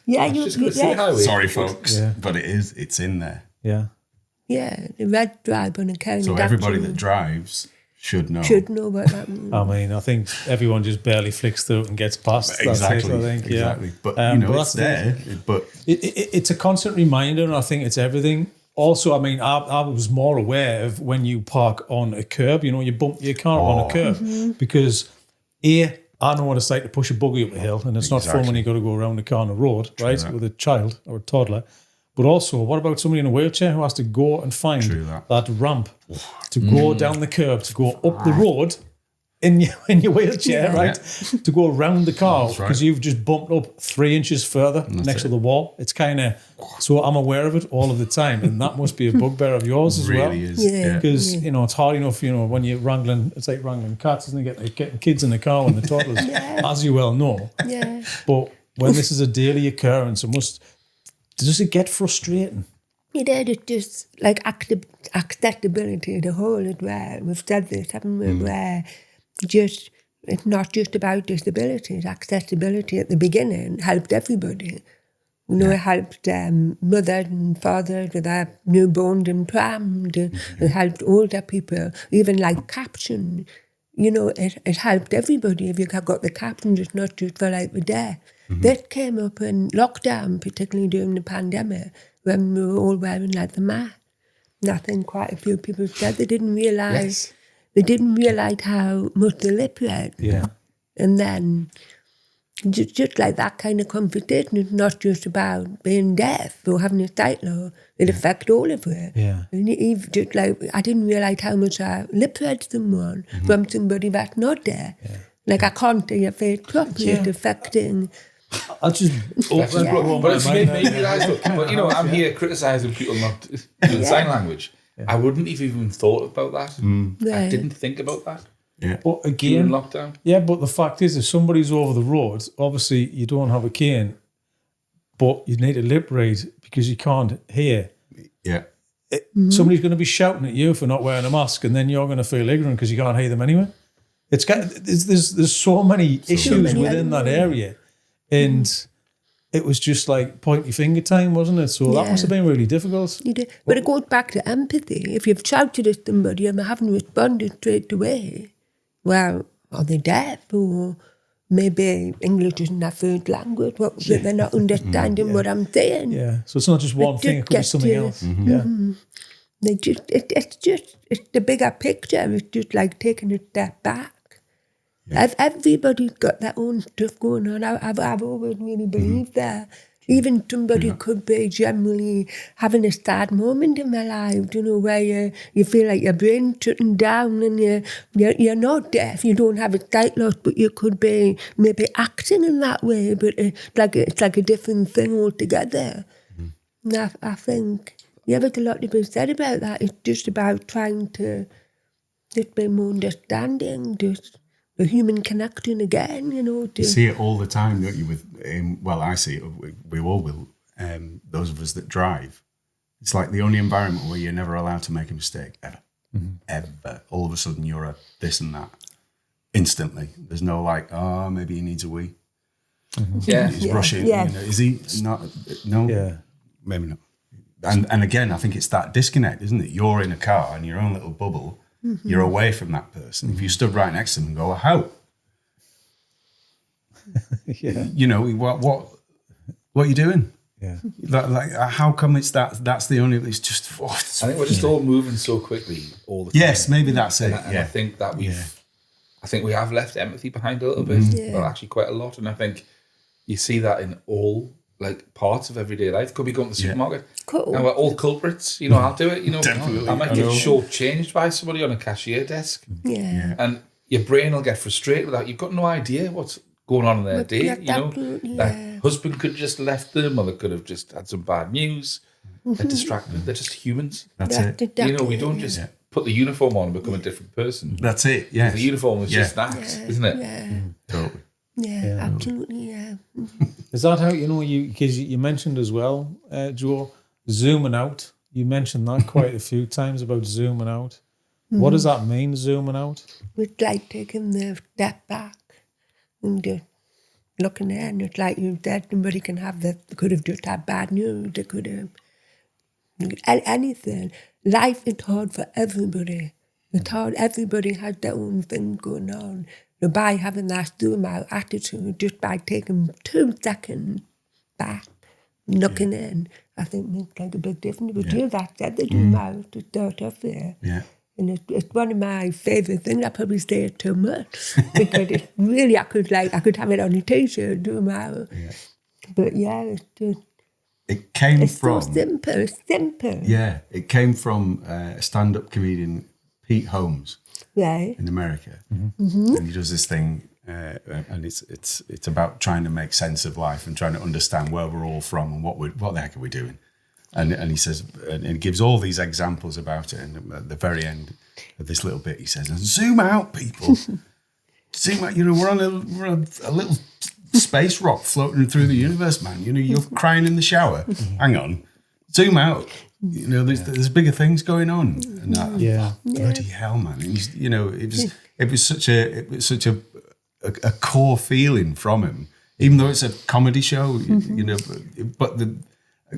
Speaker 2: Sorry,
Speaker 1: folks, but it's in there.
Speaker 3: Yeah, the red stripe on a cane.
Speaker 1: So everybody that drives should know.
Speaker 3: Should know what that means.
Speaker 4: I mean, I think everyone just barely flicks through it and gets past.
Speaker 1: Exactly.
Speaker 4: That's it, I think.
Speaker 1: Exactly.
Speaker 4: Yeah.
Speaker 1: But
Speaker 4: But
Speaker 1: it's there. But
Speaker 4: it's a constant reminder, and I think it's everything. Also, I mean, I was more aware of when you park on a curb. You bump your car on a curb because I know what it's like to push a buggy up a hill, and it's not fun when you got to go around the car on the road, right, with a child or a toddler. But also, what about somebody in a wheelchair who has to go and find that ramp to go down the curb, to go up the road in your wheelchair, right, to go around the car because you've just bumped up 3 inches further next to the wall. It's kind of, so I'm aware of it all of the time, and that must be a bugbear of yours as well.
Speaker 1: It really is.
Speaker 4: Because, it's hard enough, when you're wrangling, it's like wrangling cats, isn't it? Getting kids in the car when the toddlers, as you well know.
Speaker 3: Yeah.
Speaker 4: But when this is a daily occurrence, does it get frustrating?
Speaker 3: It's just like acceptability, the whole as well. We've said this, haven't we? Where it's not just about disability, it's accessibility at the beginning. It helped everybody. It helped mothers and fathers with their newborns and prams. It helped older people, even like caption. It helped everybody if you got the captions. It's not just for like the deaf. That came up in lockdown, particularly during the pandemic, when we were all wearing like the mask. And I think quite a few people said they didn't realise how much the lip read.
Speaker 4: Yeah.
Speaker 3: And then just like that kind of conversation is not just about being deaf or having a sight loss. It affects all of it.
Speaker 4: Yeah.
Speaker 3: And even just like I didn't realise how much I lip read someone from somebody that's not there. Yeah. Like I can't see your face properly. It's affecting.
Speaker 4: I'll just.
Speaker 2: But it's maybe that's but I'm here criticising people not doing sign language. Yeah. I wouldn't have even thought about that. I didn't think about that.
Speaker 1: Yeah.
Speaker 4: But again,
Speaker 2: during lockdown.
Speaker 4: Yeah, but the fact is, if somebody's over the road, obviously you don't have a cane, but you need a lip read because you can't hear.
Speaker 1: Yeah.
Speaker 4: Somebody's going to be shouting at you for not wearing a mask, and then you're going to feel ignorant because you can't hear them anyway. There's so many issues within that area. And it was just like pointy finger time, wasn't it? So that must have been really difficult.
Speaker 3: But it goes back to empathy. If you've shouted at somebody and they haven't responded straight away, well, are they deaf? Or maybe English isn't their first language, but they're not understanding what I'm saying.
Speaker 4: Yeah, so it's not just one thing, it could be something else. Yeah.
Speaker 3: It's the bigger picture. It's just like taking a step back. Everybody's got their own stuff going on. I've always really believed that. Even somebody could be generally having a sad moment in their life, where you feel like your brain's shutting down and you're not deaf, you don't have a sight loss, but you could be maybe acting in that way, but it's like a different thing altogether. And I think there's a lot to be said about that. It's just about trying to just be more understanding, just a human connection again, You
Speaker 1: see it all the time, don't you? I see it. We all will. Those of us that drive, it's like the only environment where you're never allowed to make a mistake ever, ever. All of a sudden, you're a this and that instantly. There's no like, maybe he needs a wee.
Speaker 2: Yeah,
Speaker 1: he's rushing. Is he not? No, maybe not. And again, I think it's that disconnect, isn't it? You're in a car in your own little bubble. You're away from that person. If you stood right next to them and go, how? What are you doing?
Speaker 4: Yeah.
Speaker 1: How come it's that? That's the only. It's just.
Speaker 2: I think we're just all moving so quickly all the time.
Speaker 1: Yes, maybe that's it.
Speaker 2: And I think that I think we have left empathy behind a little bit. Well, actually, quite a lot. And I think you see that in all parts of everyday life. Could be going to the supermarket.
Speaker 3: Cool.
Speaker 2: Now we're all culprits. I'll do it.
Speaker 1: Definitely.
Speaker 2: I might get shortchanged by somebody on a cashier desk.
Speaker 3: Yeah.
Speaker 2: And your brain will get frustrated with that. You've got no idea what's going on in their day. That husband could have just left them, or they could have just had some bad news. They're distracted. They're just humans.
Speaker 1: That's it.
Speaker 2: We don't just put the uniform on and become a different person.
Speaker 1: That's it. Yeah.
Speaker 2: The uniform is just that, isn't it?
Speaker 3: Yeah.
Speaker 1: Totally.
Speaker 3: Yeah, absolutely. Yeah.
Speaker 4: Is that how because you mentioned as well, Joe, zooming out? You mentioned that quite a few times about zooming out. What does that mean, zooming out?
Speaker 3: It's like taking the step back and just looking at it, and it's like you said, somebody can have they could have just had bad news, they could have anything. Life is hard for everybody. It's hard. Everybody has their own thing going on. So by having that zoom out attitude, just by taking 2 seconds back, looking in, I think makes like a big difference. But you that said the zoom out to start off there.
Speaker 1: Yeah.
Speaker 3: And it's one of my favourite things. I probably say it too much because it's really, I could have it on a t-shirt, zoom out.
Speaker 1: Yeah.
Speaker 3: But yeah, it's just,
Speaker 1: It came
Speaker 3: it's
Speaker 1: from...
Speaker 3: so simple, simple.
Speaker 1: Yeah, it came from a stand-up comedian, Pete Holmes,
Speaker 3: Right.
Speaker 1: in America. And he does this thing, and it's about trying to make sense of life and trying to understand where we're all from and what the heck are we doing. And he says, and he gives all these examples about it. And at the very end of this little bit, he says, "Zoom out, people. Zoom out. We're on a little space rock floating through the universe, man. You're crying in the shower. Hang on, zoom out. There's bigger things going on." And bloody hell, man. And it was such a core feeling from him, even though it's a comedy show. But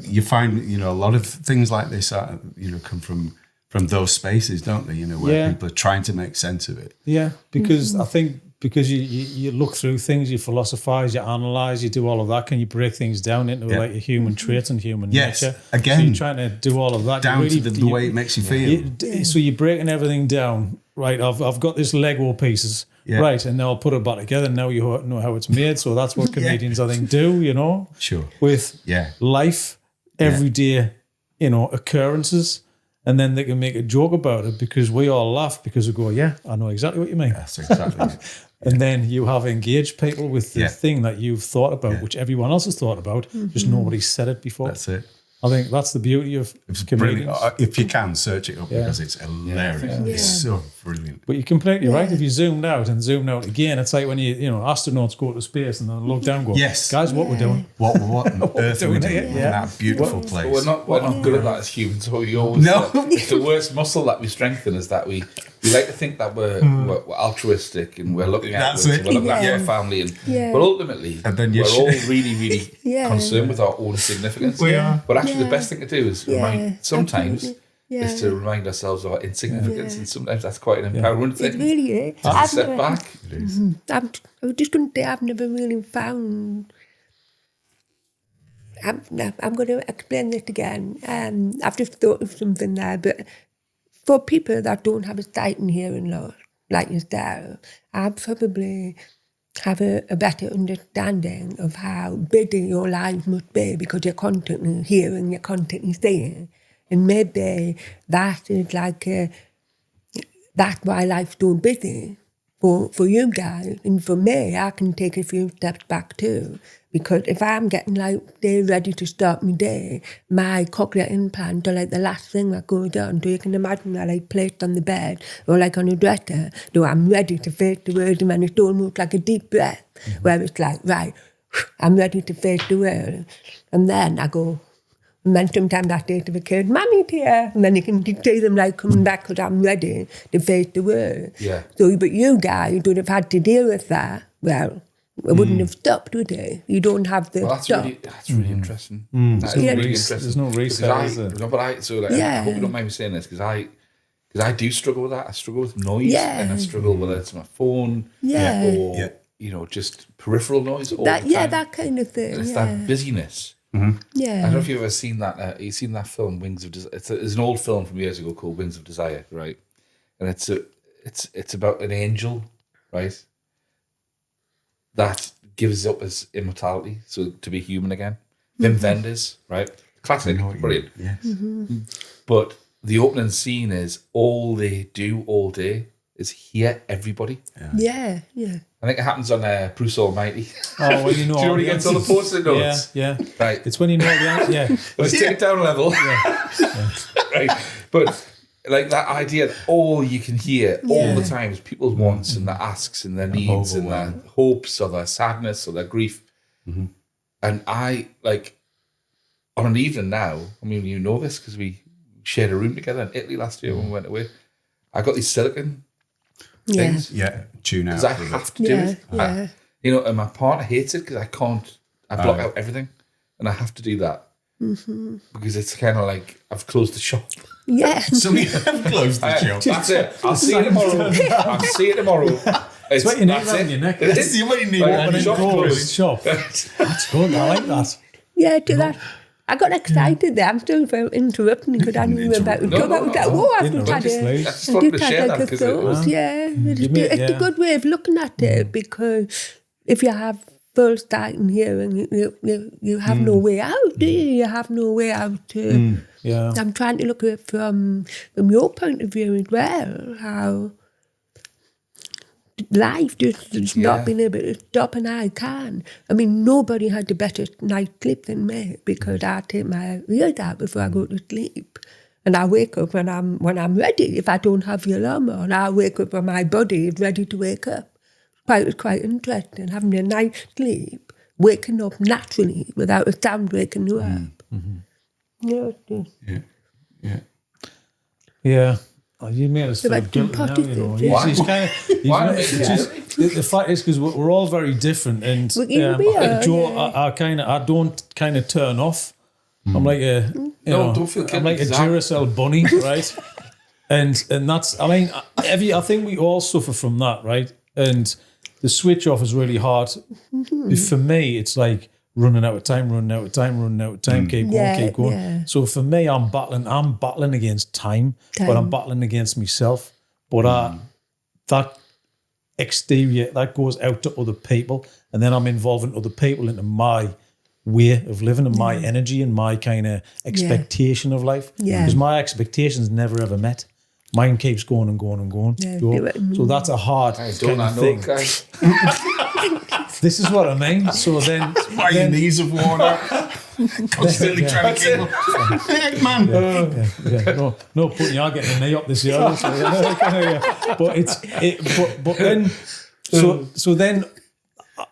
Speaker 1: you find a lot of things like this are come from those spaces, don't they? Where people are trying to make sense of it.
Speaker 4: Yeah, because I think you look through things, you philosophize, you analyze, you do all of that. Can you break things down into like a human traits and human nature?
Speaker 1: Again,
Speaker 4: so you're trying to do all of that
Speaker 1: down to the way it makes you feel.
Speaker 4: So you're breaking everything down. Right, I've got this Lego pieces. Yeah. Right, and now I'll put it back together. Now you know how it's made. So that's what comedians, I think, do.
Speaker 1: Sure.
Speaker 4: With life, everyday, occurrences. And then they can make a joke about it because we all laugh because we go, yeah, I know exactly what you mean.
Speaker 1: That's exactly it.
Speaker 4: And then you have engaged people with the thing that you've thought about, which everyone else has thought about, just nobody's said it before.
Speaker 1: That's it.
Speaker 4: I think that's the beauty of comedians.
Speaker 1: If you can, search it up because it's hilarious. It's so brilliant.
Speaker 4: But you're completely right. If you zoomed out and zoomed out again, it's like when astronauts go to space and then look down and go, guys, what we're doing.
Speaker 1: What on earth are we doing in that beautiful place?
Speaker 2: We're not good at that as humans. So we always it's the worst muscle that we strengthen is that we like to think that we're altruistic and we're looking at our family, but ultimately we're all really, really concerned with our own significance. We are. But actually, the best thing to do is is to remind ourselves of our insignificance, and sometimes that's quite an empowering thing.
Speaker 3: It really is.
Speaker 2: To step back.
Speaker 1: It is.
Speaker 3: I was just going to say I've never really found. I'm going to explain this again. I've just thought of something there, but for people that don't have a sight and hearing loss, like yourself, I probably have a better understanding of how busy your life must be because you're constantly hearing, you're constantly seeing. And maybe that is like, that's why life's so busy for you guys. And for me, I can take a few steps back too. Because if I'm getting ready to start my day, my cochlear implant are like the last thing that goes on. So you can imagine that placed on the bed or like on a dresser. So I'm ready to face the world, and then it's almost like a deep breath where it's like, right, I'm ready to face the world. And then I go, and then sometimes I say to the kid, Mommy's here. And then you can see them coming back because I'm ready to face the world.
Speaker 2: Yeah.
Speaker 3: So, but you guys would have had to deal with that. Well, it wouldn't have stopped, would it? You don't have the
Speaker 2: that's really interesting. That is really interesting.
Speaker 4: There's no reason, is there?
Speaker 2: No, but I hope you don't mind me saying this because I do struggle with that. I struggle with noise, and I struggle whether it's my phone, or just peripheral noise. All the time.
Speaker 3: That kind of thing.
Speaker 2: And it's that busyness.
Speaker 1: Mm-hmm.
Speaker 3: Yeah.
Speaker 2: I don't know if you've ever seen that. You've seen that film, Wings of Desire. It's an old film from years ago called Wings of Desire, right? And it's about an angel, right? That gives up his immortality, so to be human again. Wim Wenders, right? Classic, brilliant.
Speaker 1: Yes.
Speaker 3: Mm-hmm.
Speaker 2: But the opening scene is all they do all day is hear everybody.
Speaker 3: Yeah.
Speaker 2: I think it happens on Bruce Almighty.
Speaker 4: Oh, well, you know.
Speaker 2: Do you know when he gets all the post-it notes?
Speaker 4: Yeah.
Speaker 2: Right.
Speaker 4: It's when you know the answer. Yeah.
Speaker 2: Let's take it down a level. Right. But like that idea that all you can hear all the time is people's wants and their asks and their needs and their hopes or their sadness or their grief. Mm-hmm. And I, on an evening now, I mean, you know this because we shared a room together in Italy last year when we went away. I got these silicon things.
Speaker 1: Yeah, tune out.
Speaker 2: Because I have to do it. And my partner hates it because I block out everything and I have to do that. Because it's kind of like, I've closed the shop.
Speaker 3: Yeah.
Speaker 1: So we have closed the shop.
Speaker 2: That's it. I'll see you tomorrow. I'll see you tomorrow.
Speaker 4: It's what you need around your neck.
Speaker 2: It
Speaker 1: It's
Speaker 2: is.
Speaker 1: what you need.
Speaker 2: Like,
Speaker 1: When
Speaker 2: the
Speaker 1: it
Speaker 2: shop
Speaker 1: goes.
Speaker 2: closed.
Speaker 4: Shop. That's good. I like that.
Speaker 3: Yeah, to that. I got excited there. I'm still very interrupting because I knew about to talk about that. Oh, I've just had
Speaker 4: Interrupt,
Speaker 3: a,
Speaker 4: please.
Speaker 2: I just wanted to share that
Speaker 3: like a
Speaker 2: because it was.
Speaker 3: thought. Yeah, it's a good way of looking at it because if you have full starting hearing, you have no way out, do you? You have no way out.
Speaker 4: Yeah.
Speaker 3: I'm trying to look at it from your point of view as well, how life just not being able to stop, and I can. I mean, nobody had a better night's sleep than me because I take my ears out before I go to sleep. And I wake up when I'm ready. If I don't have the alarm on, I wake up when my body is ready to wake up. It's quite interesting, having a night's sleep, waking up naturally without a sound waking you up. Yeah,
Speaker 4: Yeah. Oh, you made us feel
Speaker 3: Like
Speaker 4: guilty now,
Speaker 3: positive,
Speaker 4: you know.
Speaker 3: yeah.
Speaker 4: He's kind of.
Speaker 2: Why?
Speaker 4: The fact is, because we're all very different, and
Speaker 3: We are,
Speaker 4: Joe,
Speaker 3: yeah.
Speaker 4: I don't kind of turn off. I'm like a, you know,
Speaker 2: don't feel
Speaker 4: I'm like a
Speaker 2: guilty, Zach.
Speaker 4: Duracell bunny, right? and that's, I mean, I think we all suffer from that, right? And the switch off is really hard. For me, it's like running out of time, keep going.
Speaker 3: Yeah.
Speaker 4: So for me, I'm battling against time, but I'm battling against myself. But that exterior, that goes out to other people, and then I'm involving other people into my way of living and my energy and my kind of expectation of life.
Speaker 3: Yeah.
Speaker 4: Because my expectations never ever met. Mine keeps going and going and going.
Speaker 3: Yeah,
Speaker 4: You know? So that's a hard
Speaker 2: Don't
Speaker 4: kind
Speaker 2: I
Speaker 4: of
Speaker 2: know,
Speaker 4: thing.
Speaker 2: guys?
Speaker 4: This is what I mean. So then,
Speaker 1: Why your knees have worn out? Constantly trying to keep up. Hey, man.
Speaker 4: no putting you getting a knee up this year. But then, so then,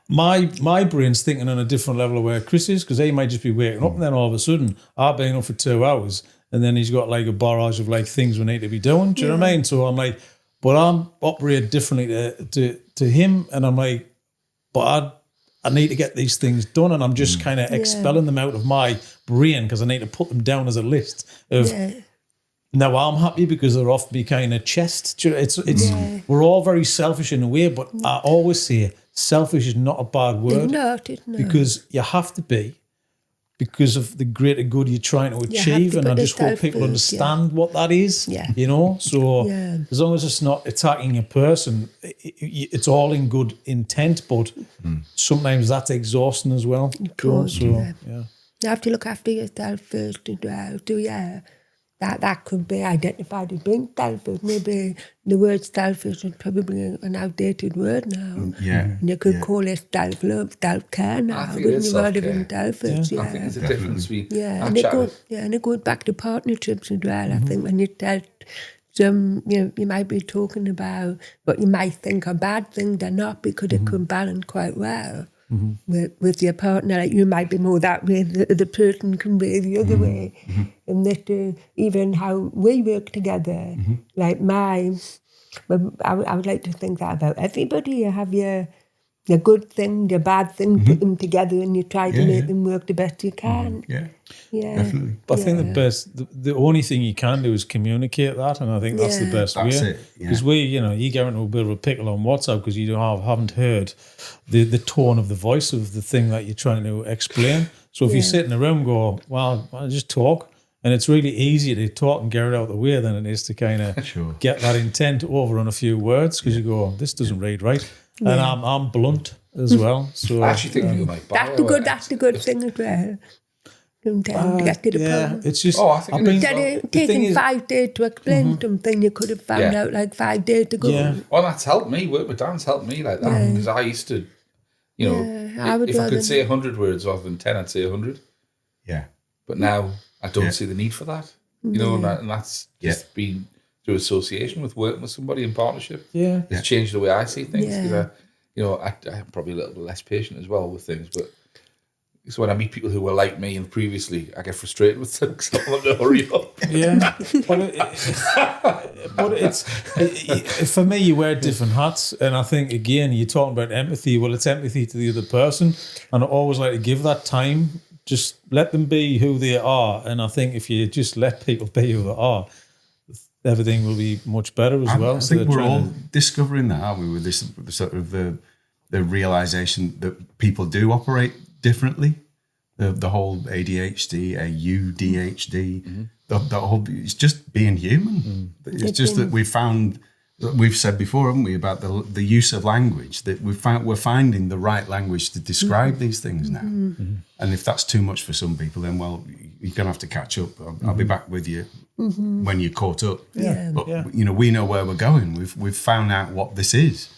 Speaker 4: my brain's thinking on a different level of where Chris is, because he might just be waking up and then all of a sudden I've been up for 2 hours and then he's got like a barrage of like things we need to be doing. Do you know what I mean? So I'm like, but I'm operating differently to him, and I'm like, but I need to get these things done, and I'm just kind of expelling them out of my brain because I need to put them down as a list of. Now I'm happy because they're off me kind of chest. It's we're all very selfish in a way, but I always say selfish is not a bad word.
Speaker 3: It's not.
Speaker 4: Because you have to be, because of the greater good you're trying to achieve, and I just hope people understand what that is.
Speaker 3: Yeah.
Speaker 4: You know, so as long as it's not attacking a person, it's all in good intent, but sometimes that's exhausting as well.
Speaker 3: Course,
Speaker 4: So
Speaker 3: You have to look after yourself first as well. So that could be identified as being selfish. Maybe the word selfish is probably an outdated word now.
Speaker 1: Yeah.
Speaker 3: And you could call it self-love, self-care now.
Speaker 2: I think it is
Speaker 3: rather
Speaker 2: self-care.
Speaker 3: than selfish.
Speaker 2: I think there's a difference between
Speaker 3: And it goes back to partnerships as well. I think when you tell some, you might be talking about what you might think are bad things, they're not, because it can balance quite well with your partner. Like you might be more that way, the person can be the other way. And that even how we work together, like I would like to think that about everybody. You have your good thing, your bad thing, put them together, and you try to make them work the best you can.
Speaker 1: Definitely.
Speaker 4: But I think the only thing you can do is communicate that, and I think that's the best
Speaker 1: That's
Speaker 4: way.
Speaker 1: it,
Speaker 4: Because you get into a bit of a pickle on WhatsApp because you haven't heard the tone of the voice of the thing that you're trying to explain. So if you sit in a room and go, well, I'll just talk, and it's really easier to talk and get it out of the way than it is to kind of get that intent over on a few words, because you go, this doesn't read right. And I'm blunt as well. So
Speaker 2: I actually think you might buy
Speaker 3: that's the good thing as well. Sometimes to get to the point.
Speaker 4: it's just.
Speaker 2: I think
Speaker 3: Instead of taking 5 days to explain something, you could have found out like 5 days to go.
Speaker 4: Yeah.
Speaker 2: Well, that's helped me. Work with Dan's helped me like that, because I used to, if I could say 100 words rather than 10, I'd say 100.
Speaker 1: Yeah.
Speaker 2: But now I don't see the need for that. And that's just been through association with working with somebody in partnership.
Speaker 4: Yeah.
Speaker 2: It's changed the way I see things. I'm probably a little bit less patient as well with things, but so when I meet people who were like me and previously, I get frustrated with things. I want them to hurry up.
Speaker 4: Yeah, but it's for me, you wear different hats, and I think again, you're talking about empathy. Well, it's empathy to the other person, and I always like to give that time just let them be who they are. And I think if you just let people be who they are, everything will be much better as well.
Speaker 1: I think we're all discovering that, aren't we? With this sort of the realization that people do operate differently. The whole ADHD, AUDHD, the whole, it's just being human. It's just that we've said before, haven't we, about the use of language, that we're finding the right language to describe these things now. And if that's too much for some people, then, well, you're going to have to catch up. I'll be back with you when you're caught up. But, you know, we know where we're going. We've found out what this is.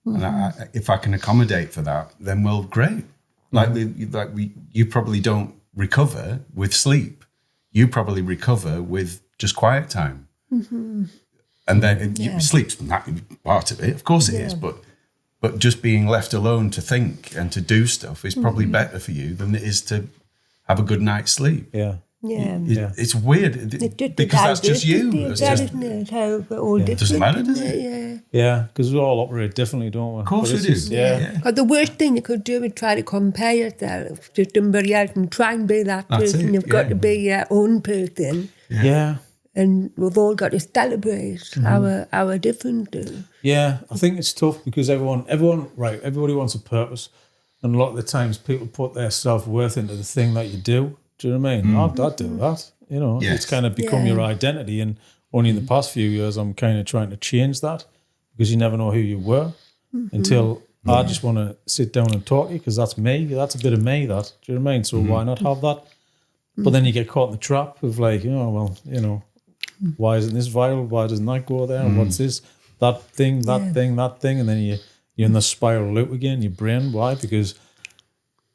Speaker 1: And if I can accommodate for that, then, well, great. You probably don't recover with sleep. You probably recover with just quiet time. And then sleep's part of it, of course it is, but just being left alone to think and to do stuff is probably better for you than it is to have a good night's sleep. It's weird because that's just you. It doesn't matter, does it?
Speaker 4: Yeah, because we all operate differently, don't we?
Speaker 1: Of course we do.
Speaker 3: But the worst thing you could do is try to compare yourself to somebody else and try and be that person. You've got to be your own person. And we've all got to celebrate our differences.
Speaker 4: Yeah, I think it's tough because everybody wants a purpose. And a lot of the times people put their self-worth into the thing that you do. Do you know what I mean? I'd do that. You know, it's kind of become your identity. And only in the past few years, I'm kind of trying to change that because you never know who you were until I just want to sit down and talk to you because that's me. That's a bit of me, that. Do you know what I mean? So why not have that? But then you get caught in the trap of like, why isn't this viral? Why doesn't that go there? What's this? That thing, that thing, that thing. And then you're in the spiral loop again, your brain. Why? Because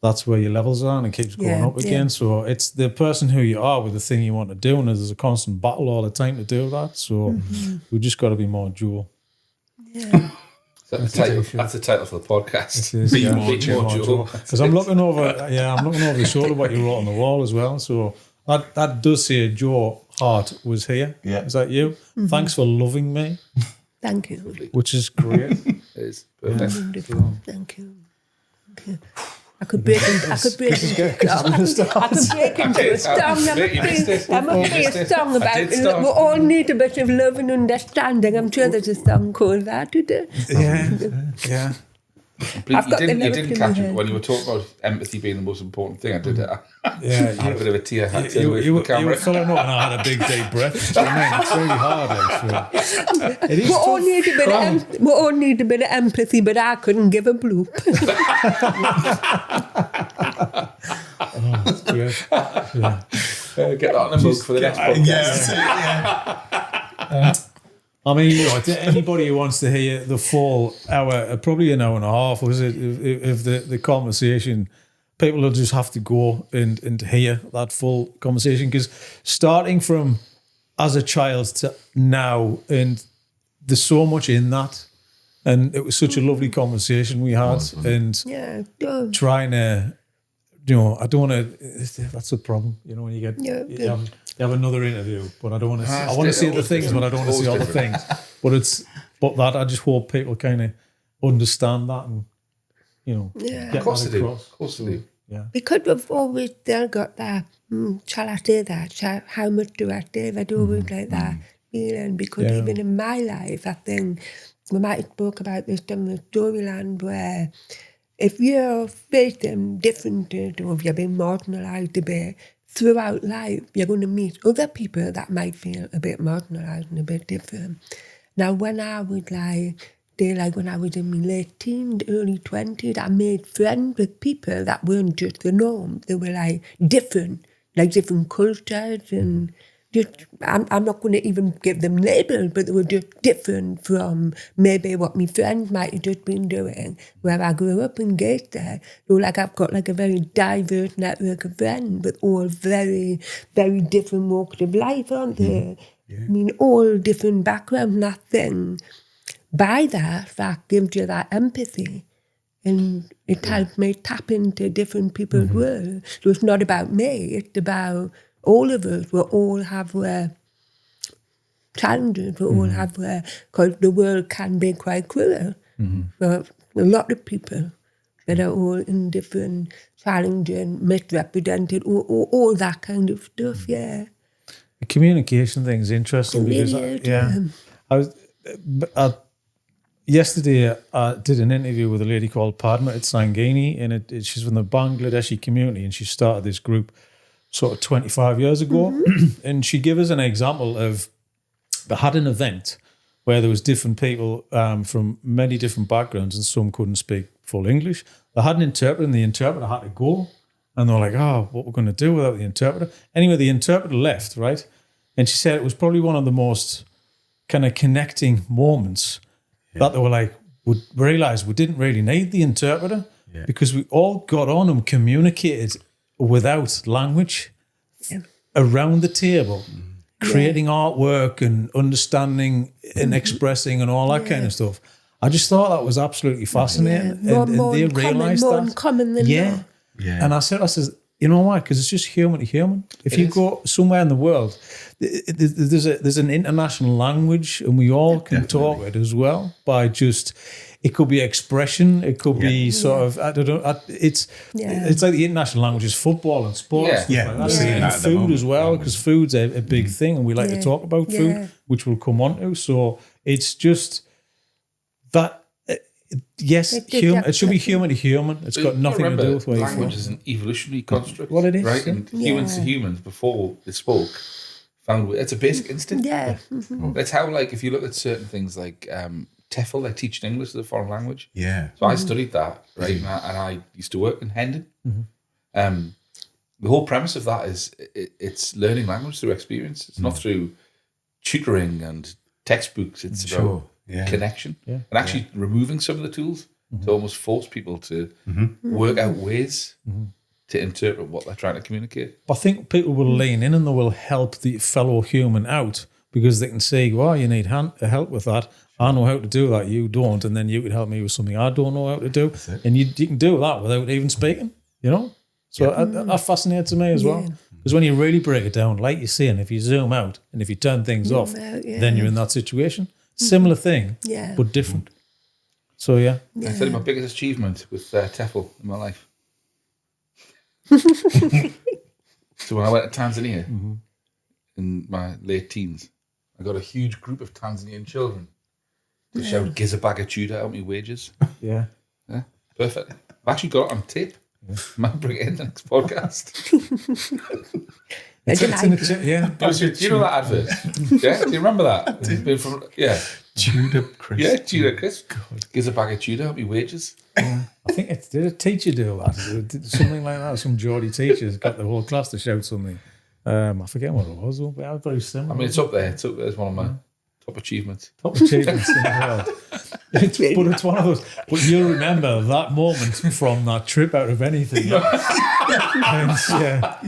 Speaker 4: that's where your levels are and it keeps going up again. So it's the person who you are with the thing you want to do, and there's a constant battle all the time to do that. So we've just got to be more dual.
Speaker 3: Yeah.
Speaker 2: That's the title for the podcast.
Speaker 4: It is,
Speaker 2: Be more dual.
Speaker 4: Because I'm looking over the shoulder what you wrote on the wall as well. So that does say Joe Hart was here. Yeah. Is that you? Thanks for loving me.
Speaker 3: Thank you.
Speaker 4: Which is great.
Speaker 2: It is perfect.
Speaker 3: Wonderful. Thank you. I could break into a song. There must be a song about we all need a bit of love and understanding. I'm sure there's a song called that.
Speaker 4: Yeah.
Speaker 2: You didn't catch it when you were talking about empathy being the most important thing. I did it. I had a bit of a tear.
Speaker 4: You were filling up and I had a big deep breath. Do you know what I mean? It's really hard. It is
Speaker 3: we all need a bit of empathy, but I couldn't give a bloop.
Speaker 4: That's good.
Speaker 2: Get that on the mug for the next podcast.
Speaker 4: I mean, anybody who wants to hear the full hour, probably an hour and a half, was it, if the conversation, people will just have to go and hear that full conversation. Because starting from as a child to now, and there's so much in that. And it was such a lovely conversation we had. And trying to, I don't want to, that's the problem, when you get, you have another interview, but I don't want to. I want to see the things, but I don't want to see all the things. But that I just hope people kind of understand that and get
Speaker 2: of course
Speaker 4: that
Speaker 2: they do.
Speaker 4: across.
Speaker 2: Of course they do.
Speaker 3: Yeah. Because we've always still got that. Shall I say that? How much do I say? I do always like that feeling. Because even in my life, I think we might have spoke about this in the Storyland where if you're facing differences or if you're being marginalised a bit, throughout life, you're going to meet other people that might feel a bit marginalised and a bit different. Now, when I was when I was in my late teens, early 20s, I made friends with people that weren't just the norm. They were different cultures and just, I'm not going to even give them labels, but they were just different from maybe what my friends might have just been doing. Where I grew up in Gateshead, I've got a very diverse network of friends, but all very, very different walks of life, aren't they? Yeah. I mean, all different backgrounds, nothing. By that gives you that empathy. And it helps me tap into different people's worlds. So it's not about me, it's about all of us. We all have our challenges, we all have our, because the world can be quite cruel for a lot of people. that are all in different, challenging, misrepresented, all that kind of stuff, yeah.
Speaker 4: The communication thing is interesting because, yesterday I did an interview with a lady called Padma at Sangini, and she's from the Bangladeshi community, and she started this group sort of 25 years ago. And she gave us an example of, they had an event where there was different people from many different backgrounds, and some couldn't speak full English. They had an interpreter, and the interpreter had to go. And they were like, oh, what we're going to do without the interpreter? Anyway, the interpreter left, right? And she said it was probably one of the most kind of connecting moments that they were like, we realised we didn't really need the interpreter because we all got on and communicated without language around the table, creating artwork and understanding and expressing and all that kind of stuff. I just thought that was absolutely fascinating.
Speaker 3: Yeah.
Speaker 4: And they realised that.
Speaker 3: More uncommon than that.
Speaker 1: Yeah.
Speaker 4: And I said, you know why? Because it's just human to human. If you go somewhere in the world, there's an international language, and we all can talk it as well by just. It could be expression. It could be sort of. I don't know. It's like the international language is football and sports. And food as well, because food's a big thing, and we like to talk about food, which we'll come on to. So it's just that. Yes, it should be human to human. It's got nothing to do with where you're from.
Speaker 2: Language is an evolutionary construct.
Speaker 4: What it is,
Speaker 2: right? And humans to humans before they spoke found it's a basic instinct.
Speaker 3: Yeah,
Speaker 2: that's how. Like, if you look at certain things like TEFL, like teaching English as a foreign language.
Speaker 1: Yeah.
Speaker 2: So I studied that, right? And I used to work in Hendon. The whole premise of that is it's learning language through experience. It's not through tutoring and textbooks. It's about connection and actually removing some of the tools to almost force people to work out ways to interpret what they're trying to communicate.
Speaker 4: I think people will lean in and they will help the fellow human out because they can say, well, you need help with that. I know how to do that, you don't, and then you can help me with something I don't know how to do. And you can do that without even speaking, you know? So that fascinates me as well. Because when you really break it down, like you're saying, if you zoom out and if you turn things off, then you're in that situation. Similar thing, but different. So, I
Speaker 2: tell you my biggest achievement with TEFL in my life. So when I went to Tanzania in my late teens, I got a huge group of Tanzanian children to shout Gizabagachuda out my wages. Yeah, perfect. I've actually got it on tape. Might bring it in the next podcast.
Speaker 3: It's
Speaker 2: do you know that advert? Yeah, do you remember that? It's been from
Speaker 1: Tudor crisp.
Speaker 2: Yeah, Tudor crisp. Gives a bag of Tudor out my wages.
Speaker 4: I think did a teacher do that? Something like that. Some Geordie teachers got the whole class to shout something. I forget what it was, but it was very similar.
Speaker 2: I mean, it's up there. It's one of my top achievements.
Speaker 4: Top achievements in the world. But it's one of those. But you'll remember that moment from that trip out of anything.
Speaker 1: You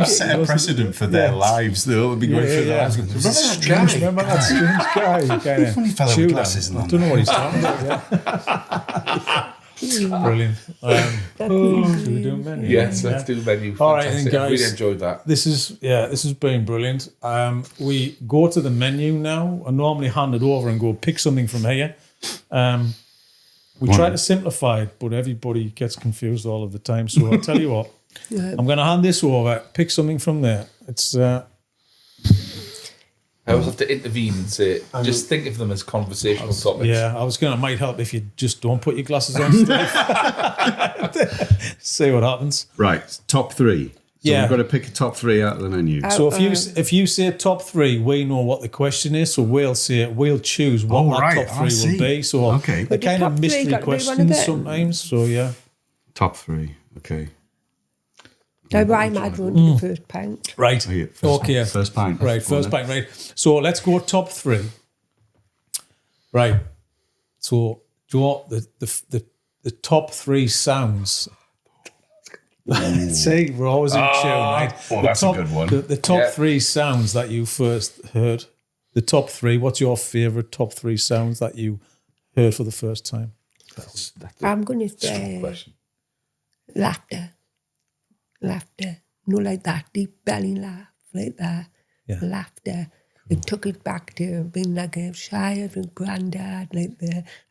Speaker 1: set a precedent for their lives. They'll be going through their lives.
Speaker 2: Remember that
Speaker 4: strange guy?
Speaker 1: Funny fellow with glasses.
Speaker 4: I don't know what he's talking about. Brilliant. Should we do a menu?
Speaker 2: Yes, let's do a menu.
Speaker 4: All right, then, guys.
Speaker 2: Really enjoyed that.
Speaker 4: This has been brilliant. We go to the menu now. I normally hand it over and go pick something from here. We try to simplify it, but everybody gets confused all of the time. So I'll tell you what. I'm going to hand this over. Pick something from there. It's.
Speaker 2: I always have to intervene and say, just think of them as conversational topics.
Speaker 4: Yeah, might help if you just don't put your glasses on. See what happens.
Speaker 1: Right, top three. So we've got to pick a top three out of the menu.
Speaker 4: So if you say top three, we know what the question is. So we'll choose what top three will be. So the kind of mystery questions sometimes. So
Speaker 1: top three. Okay.
Speaker 3: So I might run to the first pint.
Speaker 4: Right. Okay.
Speaker 1: First pint.
Speaker 4: Right. First pint. Right. So let's go top three. Right. So Joe, the top three sounds. See, we're always in tune, right?
Speaker 1: Well, that's a good one.
Speaker 4: The top three sounds that you first heard. The top three. What's your favourite top three sounds that you heard for the first time?
Speaker 3: I'm going to say laughter. Laughter. Not like that deep belly laugh, like that.
Speaker 4: Yeah.
Speaker 3: Laughter. It took it back to being like a child with granddad, like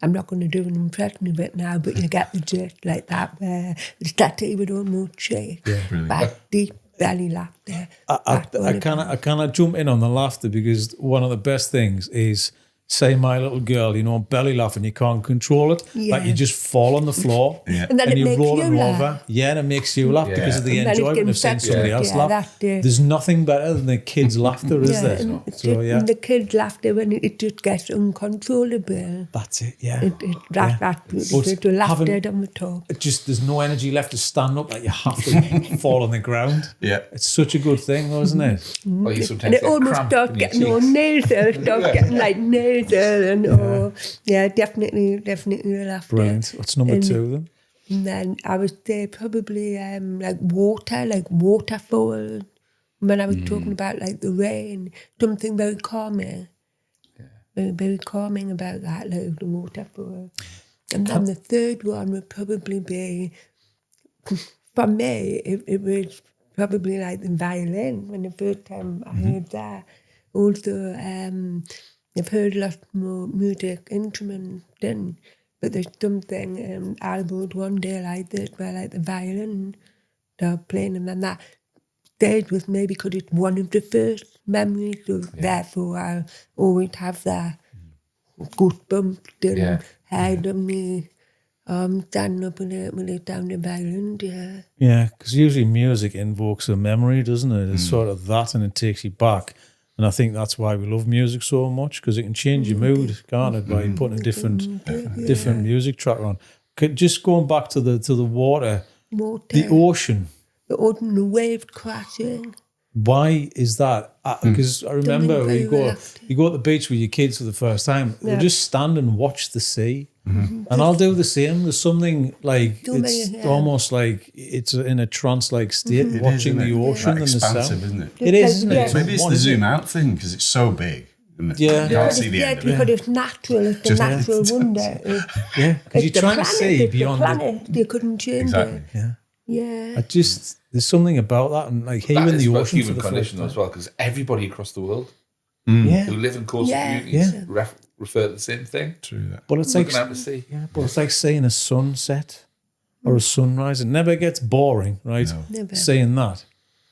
Speaker 3: I'm not going to do an impression of it now, but you get the gist, like that, where the statue would almost shake.
Speaker 1: Yeah, brilliant.
Speaker 3: But deep belly laughter.
Speaker 4: I cannot jump in on the laughter, because one of the best things is, say, my little girl, belly laughing, you can't control it.
Speaker 3: Yeah.
Speaker 4: Like you just fall on the floor
Speaker 3: And then
Speaker 4: and
Speaker 3: it
Speaker 4: you
Speaker 3: makes
Speaker 4: roll
Speaker 3: you
Speaker 4: them
Speaker 3: laugh.
Speaker 4: over. Yeah, and it makes you laugh because of the
Speaker 3: And then it
Speaker 4: enjoyment of
Speaker 3: gives
Speaker 4: seeing
Speaker 3: that-
Speaker 4: somebody else
Speaker 3: yeah,
Speaker 4: laugh. There's nothing better than the kids' laughter, is there?
Speaker 3: And it's
Speaker 4: So,
Speaker 3: just the kids' laughter when it just gets uncontrollable.
Speaker 4: That's it, yeah.
Speaker 3: The laughter on the top.
Speaker 4: There's no energy left to stand up, like you have to fall on the ground.
Speaker 1: Yeah.
Speaker 4: It's such a good thing, though, isn't it?
Speaker 2: Well, you
Speaker 3: And
Speaker 2: sometimes
Speaker 3: it
Speaker 2: get
Speaker 3: almost
Speaker 2: cramp
Speaker 3: starts
Speaker 2: in your
Speaker 3: getting all
Speaker 2: cheeks.
Speaker 3: nasal, starts getting like nasal and definitely laughter.
Speaker 4: Brilliant. What's number
Speaker 3: And-
Speaker 4: 2 then?
Speaker 3: And then I would say probably like waterfall. When I was talking about like the rain, something very calming. Very, very calming about that, like the waterfall. And then the third one would probably be, for me, it was probably like the violin when the first time I heard that. Also, I've heard a lot more music instruments then, but there's something I would one day like this, where like the violin they're playing, and then that stayed with me because it's one of the first memories, so therefore I always have that goosebumps and head on me, standing up with it down the violin, yeah.
Speaker 4: Yeah, because usually music invokes a memory, doesn't it? It's sort of that, and it takes you back. And I think that's why we love music so much, because it can change your mood, can't it, by putting a different music track on. Just going back to the water, the ocean.
Speaker 3: The ocean, the waves crashing.
Speaker 4: Why is that? Because I remember
Speaker 3: very
Speaker 4: you go
Speaker 3: relaxed.
Speaker 4: to the beach with your kids for the first time. They'll just stand and watch the sea. And I'll do the same. There's something like, it's almost like it's in a trance-like state, watching the ocean and the
Speaker 1: expansive,
Speaker 4: sound.
Speaker 1: isn't it?
Speaker 4: It is, isn't it?
Speaker 1: Maybe it's the zoom out thing, because it's so big. Isn't it?
Speaker 4: Yeah.
Speaker 1: You can't see the end of it.
Speaker 3: Because it's natural, it's a natural wonder.
Speaker 4: Yeah, because you're trying to see beyond
Speaker 3: the planet. You couldn't change
Speaker 1: Exactly.
Speaker 3: it. Yeah.
Speaker 4: there's something about that, and like hearing
Speaker 2: That is
Speaker 4: the
Speaker 2: about
Speaker 4: ocean for
Speaker 2: human
Speaker 4: the
Speaker 2: condition
Speaker 4: first
Speaker 2: as well, because everybody across the world
Speaker 4: Yeah,
Speaker 2: who live in coastal
Speaker 3: Yeah.
Speaker 2: communities refer to the same thing.
Speaker 1: True that.
Speaker 4: but it's like
Speaker 2: Looking out to sea.
Speaker 4: but it's like seeing a sunset or a sunrise. It never gets boring, right?
Speaker 1: No.
Speaker 3: Never.
Speaker 4: Saying that.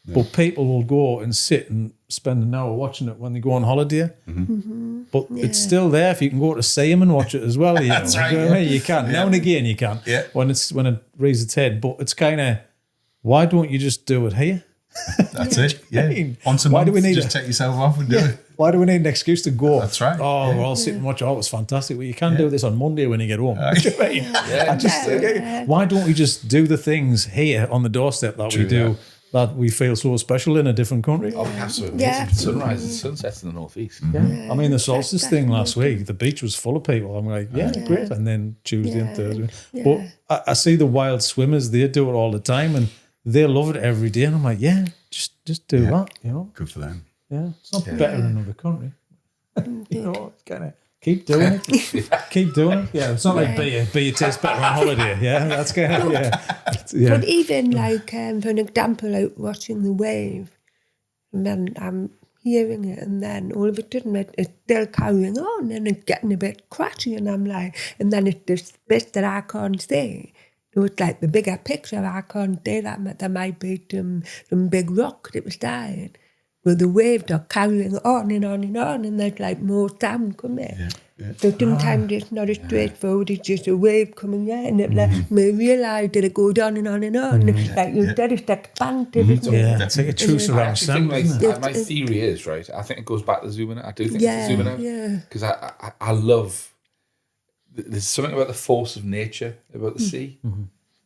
Speaker 4: But people will go and sit and spend an hour watching it when they go on holiday. But it's still there if you can go to see them and watch it as well.
Speaker 1: That's right,
Speaker 4: You know what I mean? You can. Now and again you can.
Speaker 1: Yeah.
Speaker 4: When it raises its head. But it's kind of, why don't you just do it here?
Speaker 1: That's it. Yeah.
Speaker 4: mean,
Speaker 1: Once a
Speaker 4: why do
Speaker 1: month,
Speaker 4: we need
Speaker 1: just
Speaker 4: a-
Speaker 1: take yourself off and do it.
Speaker 4: Why do we need an excuse to go?
Speaker 1: That's right.
Speaker 4: Oh, we'll all sit and watch. Oh, it was fantastic. Well, you can do this on Monday when you get home. Do you know what I mean? I just, why don't we just do the things here on the doorstep that we
Speaker 1: True
Speaker 4: do that we feel so special in a different country?
Speaker 2: Oh, absolutely.
Speaker 3: Yeah.
Speaker 2: Sunrise and sunsets in the northeast.
Speaker 4: I mean, the solstice thing last week, the beach was full of people. I'm like, yeah, great. And then Tuesday and Thursday. But I see the wild swimmers, they do it all the time and they love it every day. And I'm like, yeah, just do that, you know?
Speaker 1: Good for them.
Speaker 4: Yeah, it's not better in another country. You know, it's kind of keep doing it. Keep doing it. Yeah, it's not like beer tastes better on holiday. Yeah, that's kind of, yeah.
Speaker 3: But even like, for an example, like watching the wave, and then I'm hearing it, and then all of a sudden it's still carrying on, and it's getting a bit crashy, and I'm like, and then it's this bit that I can't see. So it's like the bigger picture, I can't see that, but there might be some big rock that was dying. But the waves are carrying on and on and on, and there's like more sound coming. So sometimes it's not as straightforward, it's just a wave coming in, and it let me realise that it goes on and on and on. Like you said, it's expansive, isn't it?
Speaker 4: Yeah, it's like a true surround sound, isn't it?
Speaker 2: My theory is, right, I think it goes back to zooming out. I do think it's zooming out.
Speaker 3: Yeah.
Speaker 2: Because I love, there's something about the force of nature, about the sea.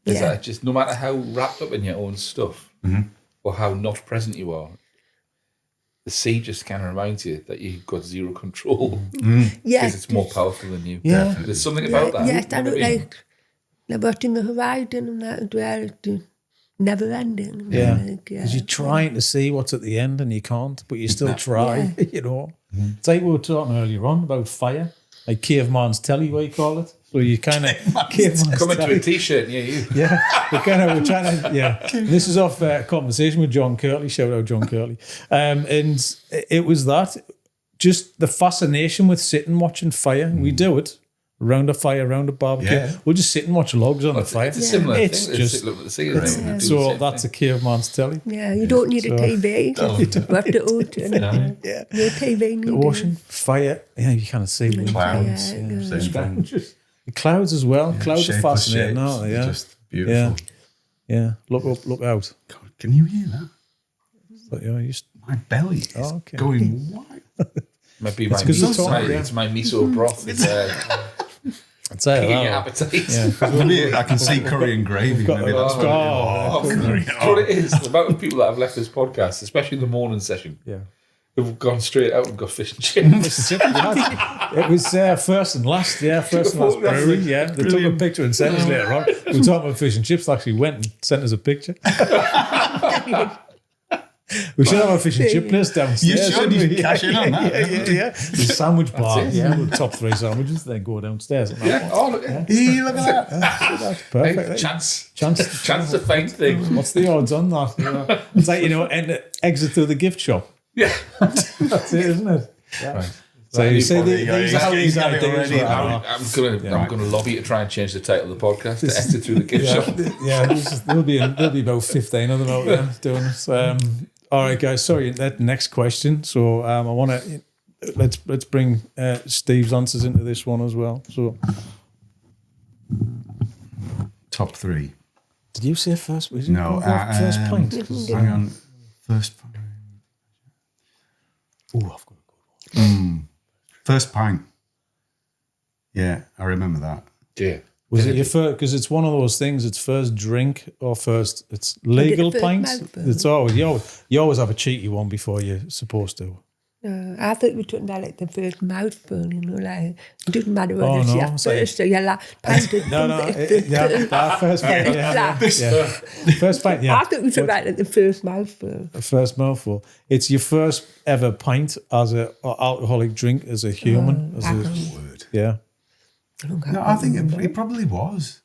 Speaker 2: Is that it just, no matter how wrapped up in your own stuff or how not present you are, the sea just kind of reminds you that you've got zero control because it's more powerful than you.
Speaker 4: Yeah.
Speaker 2: There's something about that.
Speaker 3: Yes, I
Speaker 2: You know
Speaker 3: look
Speaker 2: what I mean?
Speaker 3: like watching the horizon and that as well. It's never ending.
Speaker 4: Yeah,
Speaker 3: Like,
Speaker 4: because you're trying to see what's at the end and you can't, but you still try, you know. It's like we were talking earlier on about fire, like caveman's telly, what you call it. So you kind of caveman's
Speaker 2: Come into
Speaker 4: telly.
Speaker 2: a t-shirt near you.
Speaker 4: Yeah, we're trying to, This is off conversation with John Curtley. Shout out John Curtley. And it was that just the fascination with sitting watching fire. We do it around a fire, around a barbecue.
Speaker 1: Yeah.
Speaker 4: We'll just sit and watch logs on the fire.
Speaker 2: It's a similar
Speaker 4: It's
Speaker 2: thing.
Speaker 4: just-
Speaker 2: It's look at the scene, right? We do the
Speaker 4: So
Speaker 2: same
Speaker 4: that's
Speaker 2: thing.
Speaker 4: a caveman's telly.
Speaker 3: Yeah, you don't need a TV. Just have the ocean.
Speaker 4: Yeah.
Speaker 3: No TV needed.
Speaker 4: The ocean, fire. Yeah, you kind of see wind.
Speaker 1: Clouds.
Speaker 3: Yeah.
Speaker 1: Same thing.
Speaker 4: The clouds as well. Clouds are
Speaker 1: Shapeless
Speaker 4: fascinating,
Speaker 1: shapes,
Speaker 4: aren't they? Yeah.
Speaker 1: Just beautiful.
Speaker 4: Yeah. Look up, look out.
Speaker 1: God, can you hear that?
Speaker 4: But, yeah, you
Speaker 1: My belly is
Speaker 4: okay.
Speaker 1: going white.
Speaker 2: Maybe my
Speaker 4: 'cause
Speaker 2: miso,
Speaker 4: it's all-
Speaker 2: it's my miso broth. It's
Speaker 4: I'd say
Speaker 2: picking your
Speaker 4: that.
Speaker 2: appetite.
Speaker 4: Yeah.
Speaker 1: I can see curry and gravy.
Speaker 4: got
Speaker 1: Maybe
Speaker 4: a-
Speaker 1: that's what it is.
Speaker 2: Oh,
Speaker 1: curry.
Speaker 2: you know what it is? The amount of people that have left this podcast, especially in the morning session,
Speaker 4: Yeah.
Speaker 2: who've gone straight out and got fish and chips.
Speaker 4: It was first and last, first and last brewery, yeah. They took a picture and sent us later on. We were talking about fish and chips, actually went and sent us a picture. We should have a fish and chip place downstairs.
Speaker 1: You should.
Speaker 4: shouldn't
Speaker 1: You
Speaker 4: we?
Speaker 1: should cash in on that.
Speaker 4: Yeah. The sandwich bar,
Speaker 2: it.
Speaker 4: with the top 3 sandwiches, then go downstairs. And
Speaker 2: Yeah. Oh, look at
Speaker 1: Hey, look at that.
Speaker 4: That's perfect.
Speaker 2: chance.
Speaker 4: Chance.
Speaker 2: Chance to find things.
Speaker 4: What's the odds on that? It's like, exit through the gift shop.
Speaker 2: Yeah.
Speaker 4: That's it, isn't it? Yeah.
Speaker 2: Right.
Speaker 4: So you see,
Speaker 1: There you go.
Speaker 4: these are
Speaker 1: He's
Speaker 4: these
Speaker 1: got it
Speaker 4: ideas.
Speaker 1: already.
Speaker 4: Right?
Speaker 2: I'm gonna lobby to try and change the title of the podcast to Exit Through the Gift Shop.
Speaker 4: There'll be about 15 of them out there doing it. All right, guys. Sorry, that next question. So I want to let's bring Steve's answers into this one as well. So,
Speaker 1: Top 3.
Speaker 4: did you say first? Was it
Speaker 1: No.
Speaker 4: first pint.
Speaker 1: Hang on. First pint.
Speaker 4: Oh, I've got a good one.
Speaker 1: First pint. Yeah, I remember that.
Speaker 2: Yeah.
Speaker 4: Was it your first? Because it's one of those things. It's first drink or first. It's legal
Speaker 3: first
Speaker 4: pints.
Speaker 3: mouthful.
Speaker 4: It's always you always have a cheeky one before you're supposed to.
Speaker 3: I thought we took that like the first mouthful, like it didn't matter whether
Speaker 4: Oh,
Speaker 3: it's
Speaker 4: no,
Speaker 3: your
Speaker 4: it's like-
Speaker 3: first or your last pint.
Speaker 4: First pint. Yeah. First pint. Yeah.
Speaker 3: I thought we took that like the first mouthful.
Speaker 4: First mouthful. It's your first ever pint as a alcoholic drink as a human.
Speaker 1: Word.
Speaker 4: Yeah.
Speaker 1: No, I think it probably was.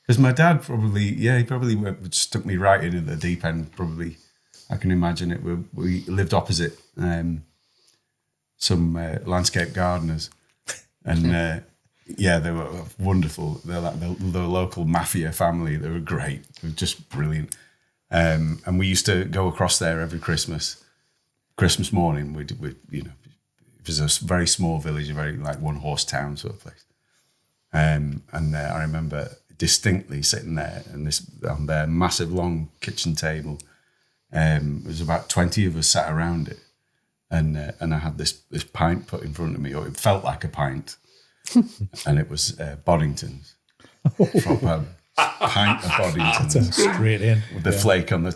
Speaker 1: Because my dad he probably stuck me right in at the deep end. Probably, I can imagine it. We lived opposite some landscape gardeners, and they were wonderful. They're like the local mafia family. They were great. They were just brilliant. And we used to go across there every Christmas morning. We it was a very small village, a very like 1-horse town sort of place. And I remember distinctly sitting there and on their massive long kitchen table. There was about 20 of us sat around it, and I had this pint put in front of me, or it felt like a pint, and it was Boddington's, proper pint of Boddington's.
Speaker 4: Straight in.
Speaker 1: With the flake on the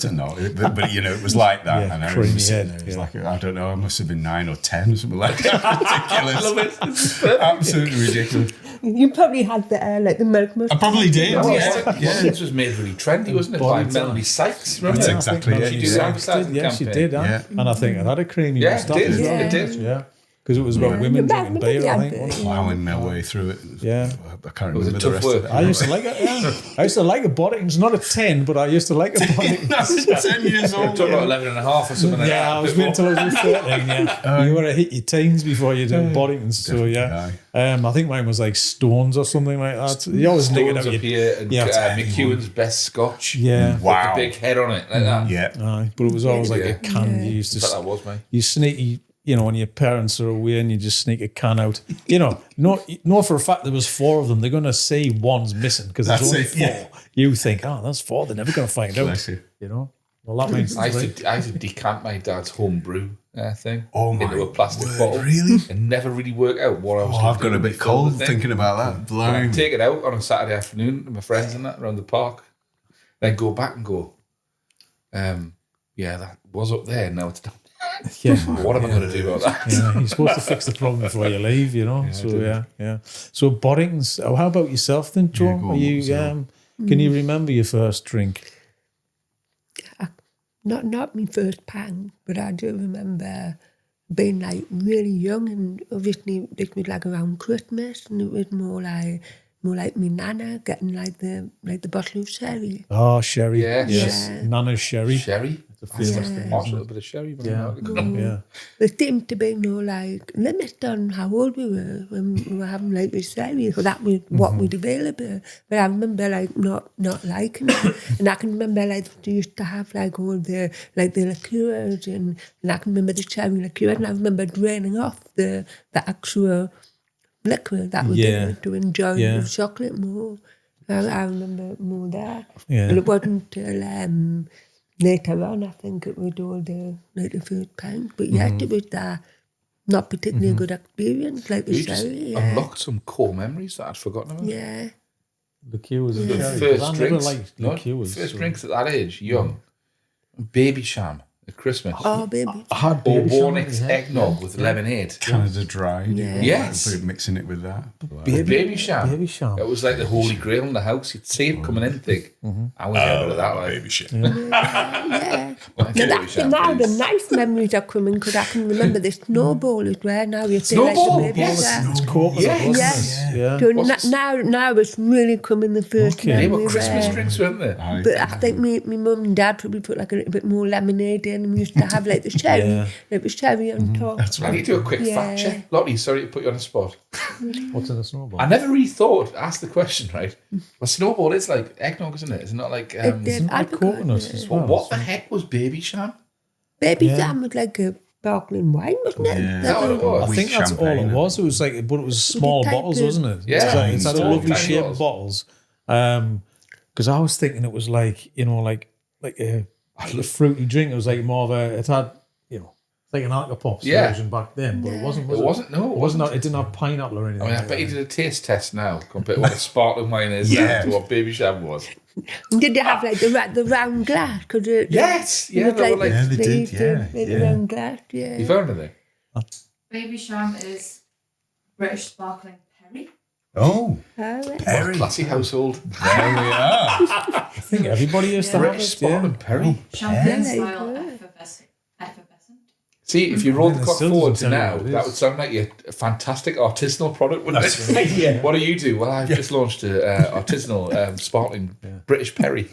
Speaker 1: but it was like that,
Speaker 4: Yeah,
Speaker 1: and I
Speaker 4: creamy
Speaker 1: remember sitting
Speaker 4: head,
Speaker 1: there. It was
Speaker 4: yeah.
Speaker 1: like I don't know, I must have been 9 or 10 or something like that. Ridiculous, absolutely ridiculous.
Speaker 3: You probably had the milk must.
Speaker 1: I probably did.
Speaker 2: This was made really trendy, wasn't it? By Melanie Sykes. Remember?
Speaker 1: That's exactly it.
Speaker 2: She did the advertising
Speaker 4: Yeah, she
Speaker 2: campaign.
Speaker 4: did.
Speaker 1: Yeah.
Speaker 4: And I think it had a creamy
Speaker 2: Yeah,
Speaker 4: moustache
Speaker 2: it did.
Speaker 4: as well.
Speaker 2: It did.
Speaker 4: Yeah. Because it was about women drinking beer, I think. wasn't it?
Speaker 1: Plowing my way through it.
Speaker 4: Yeah.
Speaker 1: I can't
Speaker 2: was
Speaker 1: remember
Speaker 2: a
Speaker 1: the
Speaker 2: tough
Speaker 1: rest
Speaker 2: work.
Speaker 1: of
Speaker 4: I used to like it, yeah. I used to like a Boddington's, not a 10, but I used to like a Boddington's.
Speaker 1: it. 10 years
Speaker 2: We're
Speaker 1: old.
Speaker 2: talking about 11 and a half or something like that.
Speaker 4: Yeah, I was waiting until I was 13, yeah. You were to hit your teens before you did Boddington's, so yeah. I think mine was like Stones or something like that. You always nick it
Speaker 2: Stones
Speaker 4: out.
Speaker 2: up here and McEwen's Best Scotch.
Speaker 4: Yeah.
Speaker 1: Wow.
Speaker 2: With the big head on it, like that.
Speaker 1: Yeah.
Speaker 4: Aye, but it was always like
Speaker 2: Yeah.
Speaker 4: a can. You used
Speaker 2: In fact,
Speaker 4: to,
Speaker 2: that was me.
Speaker 4: you sneak, when your parents are away and you just sneak a can out. No, for a fact there was 4 of them. They're going to see one's missing because there's
Speaker 1: That's
Speaker 4: only
Speaker 1: it,
Speaker 4: 4.
Speaker 1: yeah.
Speaker 4: You think, that's 4. They're never going to find out.
Speaker 1: Bless you.
Speaker 4: Well, that means
Speaker 2: I used to decant my dad's home brew thing
Speaker 1: Oh my
Speaker 2: into a plastic
Speaker 1: word,
Speaker 2: bottle.
Speaker 1: really?
Speaker 2: And never really work out what I was
Speaker 1: Oh,
Speaker 2: gonna
Speaker 1: I've got
Speaker 2: do
Speaker 1: a
Speaker 2: with
Speaker 1: bit
Speaker 2: the film
Speaker 1: cold
Speaker 2: thing.
Speaker 1: thinking about that.
Speaker 2: And I'd
Speaker 1: Blind.
Speaker 2: take it out on a Saturday afternoon with my friends and that around the park. Then go back and go, that was up there, now it's down.
Speaker 4: yeah.
Speaker 2: What am I going to do about that?
Speaker 4: Yeah, you're supposed to fix the problem before you leave, So Boddington's. Oh, how about yourself then, Joe?
Speaker 1: Yeah, go on,
Speaker 4: Are you?
Speaker 1: what's up?
Speaker 4: Can you remember your first drink?
Speaker 3: Not my first pang, but I do remember being like really young, and obviously this was like around Christmas, and it was more like my nana getting like the bottle of sherry.
Speaker 4: Oh, sherry.
Speaker 2: Yeah.
Speaker 4: Yes.
Speaker 3: Yeah.
Speaker 4: Nana's sherry.
Speaker 2: Sherry.
Speaker 4: It's a famous thing.
Speaker 2: Marsh a little bit of sherry.
Speaker 4: Yeah.
Speaker 3: There seemed to be no like limit on how old we were when we were having like the sherry, so that was what was available. But I remember like not liking it, and I can remember like they used to have like all the liqueurs, and I can remember the cherry liqueur, and I remember draining off the actual liquid that was there to enjoy the chocolate more. I remember more that.
Speaker 4: Yeah.
Speaker 3: And it wasn't till later on, I think it was all the first pint. But yet it was that not particularly good experience, like the
Speaker 2: You just
Speaker 3: sherry.
Speaker 2: unlocked some core memories that I'd forgotten about.
Speaker 3: Yeah.
Speaker 4: Liqueurs and
Speaker 2: The
Speaker 4: cherry, 'cause
Speaker 2: first
Speaker 4: I never
Speaker 2: drinks,
Speaker 4: liked
Speaker 2: no,
Speaker 4: liqueurs.
Speaker 2: first drinks at that age, young, baby sham at Christmas.
Speaker 3: Oh, baby.
Speaker 4: I had
Speaker 2: Or
Speaker 4: baby
Speaker 2: Warnick's
Speaker 4: sham, yeah.
Speaker 2: eggnog with lemonade.
Speaker 1: Canada Dry.
Speaker 3: Yeah.
Speaker 2: Yes.
Speaker 1: Mixing it with that.
Speaker 2: Baby sham.
Speaker 4: Baby sham.
Speaker 2: It was like the holy grail in the house. You'd see it coming in thick. I was able of that. Like,
Speaker 1: Baby shit.
Speaker 3: Yeah.
Speaker 2: Well,
Speaker 3: Now,
Speaker 2: baby
Speaker 3: that's
Speaker 2: sham,
Speaker 3: now the
Speaker 2: please.
Speaker 3: nice memories are coming because I can remember the snowball as well. Now you say
Speaker 2: Snowball?
Speaker 3: like the baby sham.
Speaker 4: It's corporate,
Speaker 2: Yes.
Speaker 4: wasn't
Speaker 3: Yes.
Speaker 4: it? Yeah.
Speaker 3: So now it's really coming the first
Speaker 4: Okay.
Speaker 2: They
Speaker 3: memory
Speaker 2: were Christmas
Speaker 3: where-
Speaker 2: drinks, weren't they?
Speaker 3: But I think my mum and dad probably put like a little bit more lemonade in, and we used to have like the cherry, like the cherry on top.
Speaker 2: I need to do a quick fact check. Lottie, sorry to put you on the spot.
Speaker 4: What's in a snowball?
Speaker 2: I never really thought, asked the question, right? Well, snowball is like eggnog, isn't it? Is it not like...
Speaker 3: It did.
Speaker 4: Isn't
Speaker 3: I
Speaker 4: that
Speaker 3: forgot
Speaker 4: coconuts
Speaker 3: it.
Speaker 4: as
Speaker 2: well,
Speaker 4: well?
Speaker 2: what the heck was baby sham?
Speaker 3: Baby jam was like a sparkling wine, wasn't it?
Speaker 1: Yeah.
Speaker 2: That what it was?
Speaker 4: I think that's all it was. It was like, but it was small
Speaker 3: type
Speaker 4: bottles,
Speaker 3: of-
Speaker 4: wasn't it?
Speaker 2: Yeah.
Speaker 4: It's had a
Speaker 2: Small,
Speaker 4: lovely
Speaker 2: tiny
Speaker 4: shaped bottles. Because I was thinking it was like, you know, like a fruity drink. It was like more of a, it had, you know, like an alcopops version back then, but it wasn't.
Speaker 2: It wasn't, no, it wasn't.
Speaker 4: It didn't have pineapple or anything.
Speaker 2: I mean, I bet you did a taste test now compared to what a sparkling wine is now to what baby sham was.
Speaker 3: And did they have like the round glass? Cause
Speaker 2: Yes, yeah, they were like...
Speaker 1: Yeah, they did,
Speaker 3: used to
Speaker 1: yeah,
Speaker 3: make the
Speaker 1: yeah.
Speaker 3: round glass, yeah.
Speaker 2: You found anything?
Speaker 5: Baby sham is British sparkling perry.
Speaker 1: Oh,
Speaker 3: Oh, right.
Speaker 2: What a classy household.
Speaker 1: there we are.
Speaker 4: I think everybody used to have
Speaker 2: British
Speaker 4: it.
Speaker 2: sparkling perry.
Speaker 5: Champagne
Speaker 3: Yeah.
Speaker 5: style effervescent.
Speaker 2: See, if you roll the
Speaker 4: Yeah,
Speaker 2: clock
Speaker 4: still
Speaker 2: forward
Speaker 4: doesn't
Speaker 2: to
Speaker 4: sound
Speaker 2: now,
Speaker 4: like it
Speaker 2: that
Speaker 4: is.
Speaker 2: would sound like a fantastic artisanal product, wouldn't it?
Speaker 4: Yeah.
Speaker 2: What do you do? Well, I've just launched a artisanal sparkling British perry.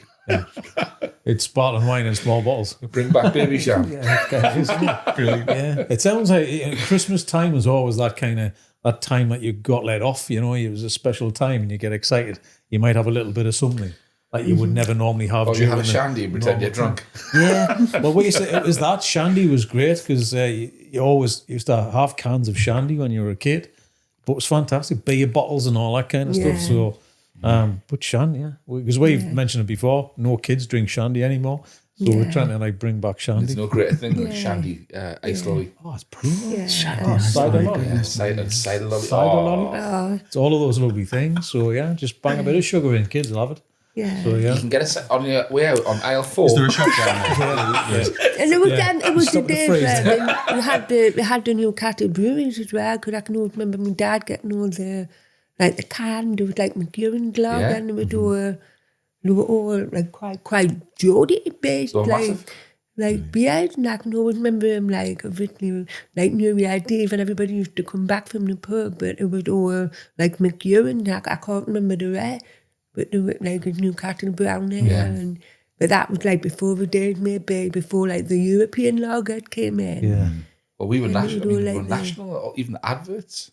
Speaker 4: It's sparkling wine in small bottles.
Speaker 2: Bring back baby sham.
Speaker 1: Brilliant.
Speaker 4: Yeah, it sounds like Christmas time was always that kind of that time that you got let off. You know, it was a special time and you get excited. You might have a little bit of something that you would never normally have.
Speaker 2: Or you have
Speaker 4: during
Speaker 2: a
Speaker 4: the
Speaker 2: shandy and pretend you're
Speaker 4: normal
Speaker 2: drunk.
Speaker 4: Yeah, well, what you said it was that shandy was great because you always used to have cans of shandy when you were a kid, but it was fantastic, beer bottles and all that kind of stuff. So, but shandy, yeah, because we've mentioned it before. No kids drink shandy anymore, so we're trying to like bring back shandy.
Speaker 2: There's no greater thing than shandy ice lolly.
Speaker 4: Oh, it's brilliant.
Speaker 3: Yeah.
Speaker 4: Cider lolly.
Speaker 2: Yeah, cider lolly.
Speaker 4: Cider
Speaker 2: Oh.
Speaker 4: lolly.
Speaker 3: Oh,
Speaker 4: It's all of those lovely things. So yeah, just bang a bit of sugar in, kids love it.
Speaker 3: yeah.
Speaker 4: So yeah,
Speaker 2: You can get a on your way out on aisle 4.
Speaker 1: Is there a shop down there?
Speaker 3: And it was then, it was the
Speaker 4: Stop the
Speaker 3: days
Speaker 4: phrase.
Speaker 3: when we had the Newcastle breweries as well, because I can always remember my dad getting all the, like the can, there was like McEwen Glove,
Speaker 2: Yeah.
Speaker 3: and they were all like quite Geordie based,
Speaker 2: So
Speaker 3: like
Speaker 2: massive.
Speaker 3: beers, and I can always remember him like originally like New Year's Eve, and everybody used to come back from the pub, but it was all like McEwen, I can't remember the rest, but they were like a Newcastle brown ale, and but that was like before the days maybe, before like the European lager came in.
Speaker 4: yeah.
Speaker 2: Well, we were national.
Speaker 3: do
Speaker 2: We were
Speaker 3: like the-
Speaker 2: national. Or even the adverts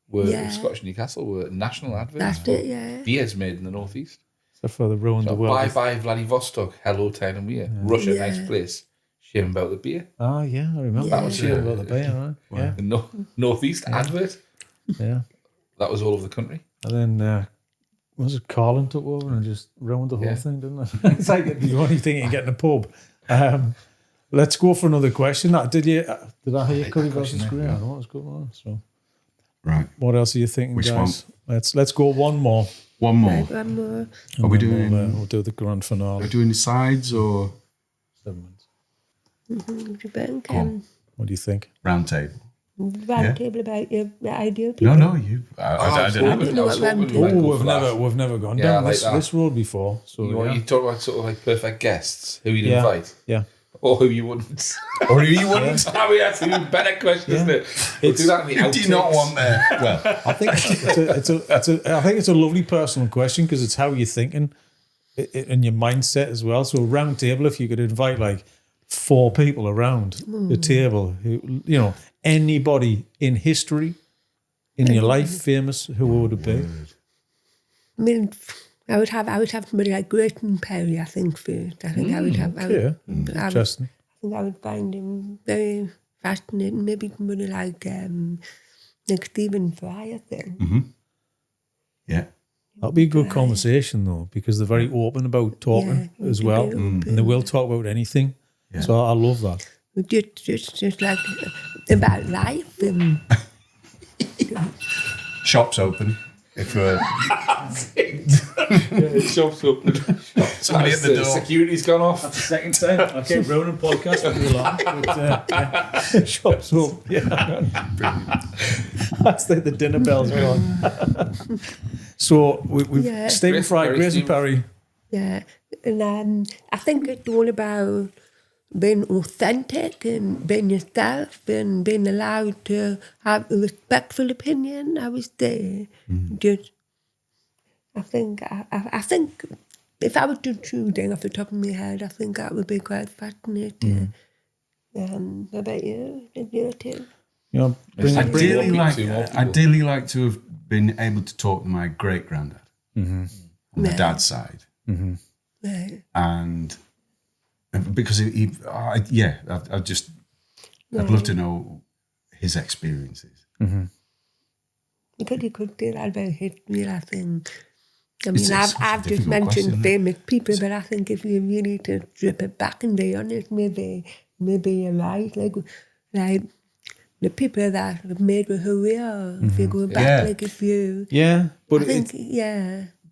Speaker 2: were Scottish Newcastle were national adverts.
Speaker 3: That's
Speaker 2: for
Speaker 3: it, yeah.
Speaker 2: Beers made in the northeast.
Speaker 4: Except for the ruined the
Speaker 2: So
Speaker 4: world.
Speaker 2: bye Vladivostok, hello town and beer. Russia,
Speaker 3: Yeah.
Speaker 2: nice place. Shame about the beer.
Speaker 4: Ah, yeah, I remember.
Speaker 2: That was
Speaker 4: shit about the beer, right?
Speaker 2: The northeast advert.
Speaker 4: Yeah.
Speaker 2: That was all over the country.
Speaker 4: And then was it Carlin took over and just ruined the whole
Speaker 2: Yeah.
Speaker 4: thing, didn't it? It's like the only thing you can get in a pub. Let's go for another question. Did I hear Curry versus Grey? I know it's good one. So
Speaker 1: Right.
Speaker 4: what else are you thinking,
Speaker 1: Which
Speaker 4: guys? Let's go one more.
Speaker 1: One more.
Speaker 3: Like one more.
Speaker 1: Are we
Speaker 4: And then
Speaker 1: doing?
Speaker 4: we'll do the grand
Speaker 1: Are
Speaker 4: finale.
Speaker 1: we doing the sides or
Speaker 4: 7 minutes.
Speaker 3: What do you think?
Speaker 1: on.
Speaker 4: What do you think?
Speaker 1: round table?
Speaker 3: Round table about your ideal people.
Speaker 1: No, you. I don't know.
Speaker 3: don't know what round table-
Speaker 4: We've never gone
Speaker 2: Yeah,
Speaker 4: down
Speaker 2: like
Speaker 4: this,
Speaker 2: that.
Speaker 4: this road before. So
Speaker 2: You,
Speaker 4: yeah.
Speaker 2: you talk about sort of like perfect guests, who you'd
Speaker 4: Yeah.
Speaker 2: invite,
Speaker 4: Yeah.
Speaker 2: or who you wouldn't.
Speaker 1: Or you wouldn't?
Speaker 2: I mean, that's an even better question, isn't it? We'll do that in the
Speaker 1: Do you not
Speaker 2: outtakes.
Speaker 1: want there? Well,
Speaker 4: I think I think it's a lovely personal question because it's how you're thinking and your mindset as well. So round table, if you could invite like 4 people around the table who, you know, anybody in history, in your life, famous, who would it be?
Speaker 3: I mean, I would have somebody like Grayton Perry, I think, first. I think I would have.
Speaker 4: Interesting.
Speaker 3: I think I would find him very fascinating. Maybe somebody like Stephen Fry, I think.
Speaker 1: Yeah.
Speaker 4: That'll be a good conversation, though, because they're very open about talking as well. And they will talk about anything. Yeah. So I love that.
Speaker 3: Just like about life.
Speaker 1: Shops open. If
Speaker 2: shop's open.
Speaker 1: Somebody at the door.
Speaker 2: Security's gone off.
Speaker 4: That's the second time. I kept ruining podcasts for too long. But, shops open. Yeah. That's like the dinner bell's gone. So we've Stephen Fry, Grayson Perry.
Speaker 3: Yeah. And I think it's all about being authentic and being yourself and being allowed to have a respectful opinion, I would say. Just, I think if I was to choose off the top of my head, I think that would be quite fascinating. How about you? Too?
Speaker 4: You know,
Speaker 1: ideally like to have been able to talk to my great granddad on the dad's side.
Speaker 3: Right.
Speaker 1: And because I'd love to know his experiences.
Speaker 3: Because you could do that about history, I think. I mean, I've just mentioned famous people, but I think if you really to strip it back and be honest, maybe you're right. Like the people that have made who we are. If you go back, like if you,
Speaker 4: but
Speaker 3: I think,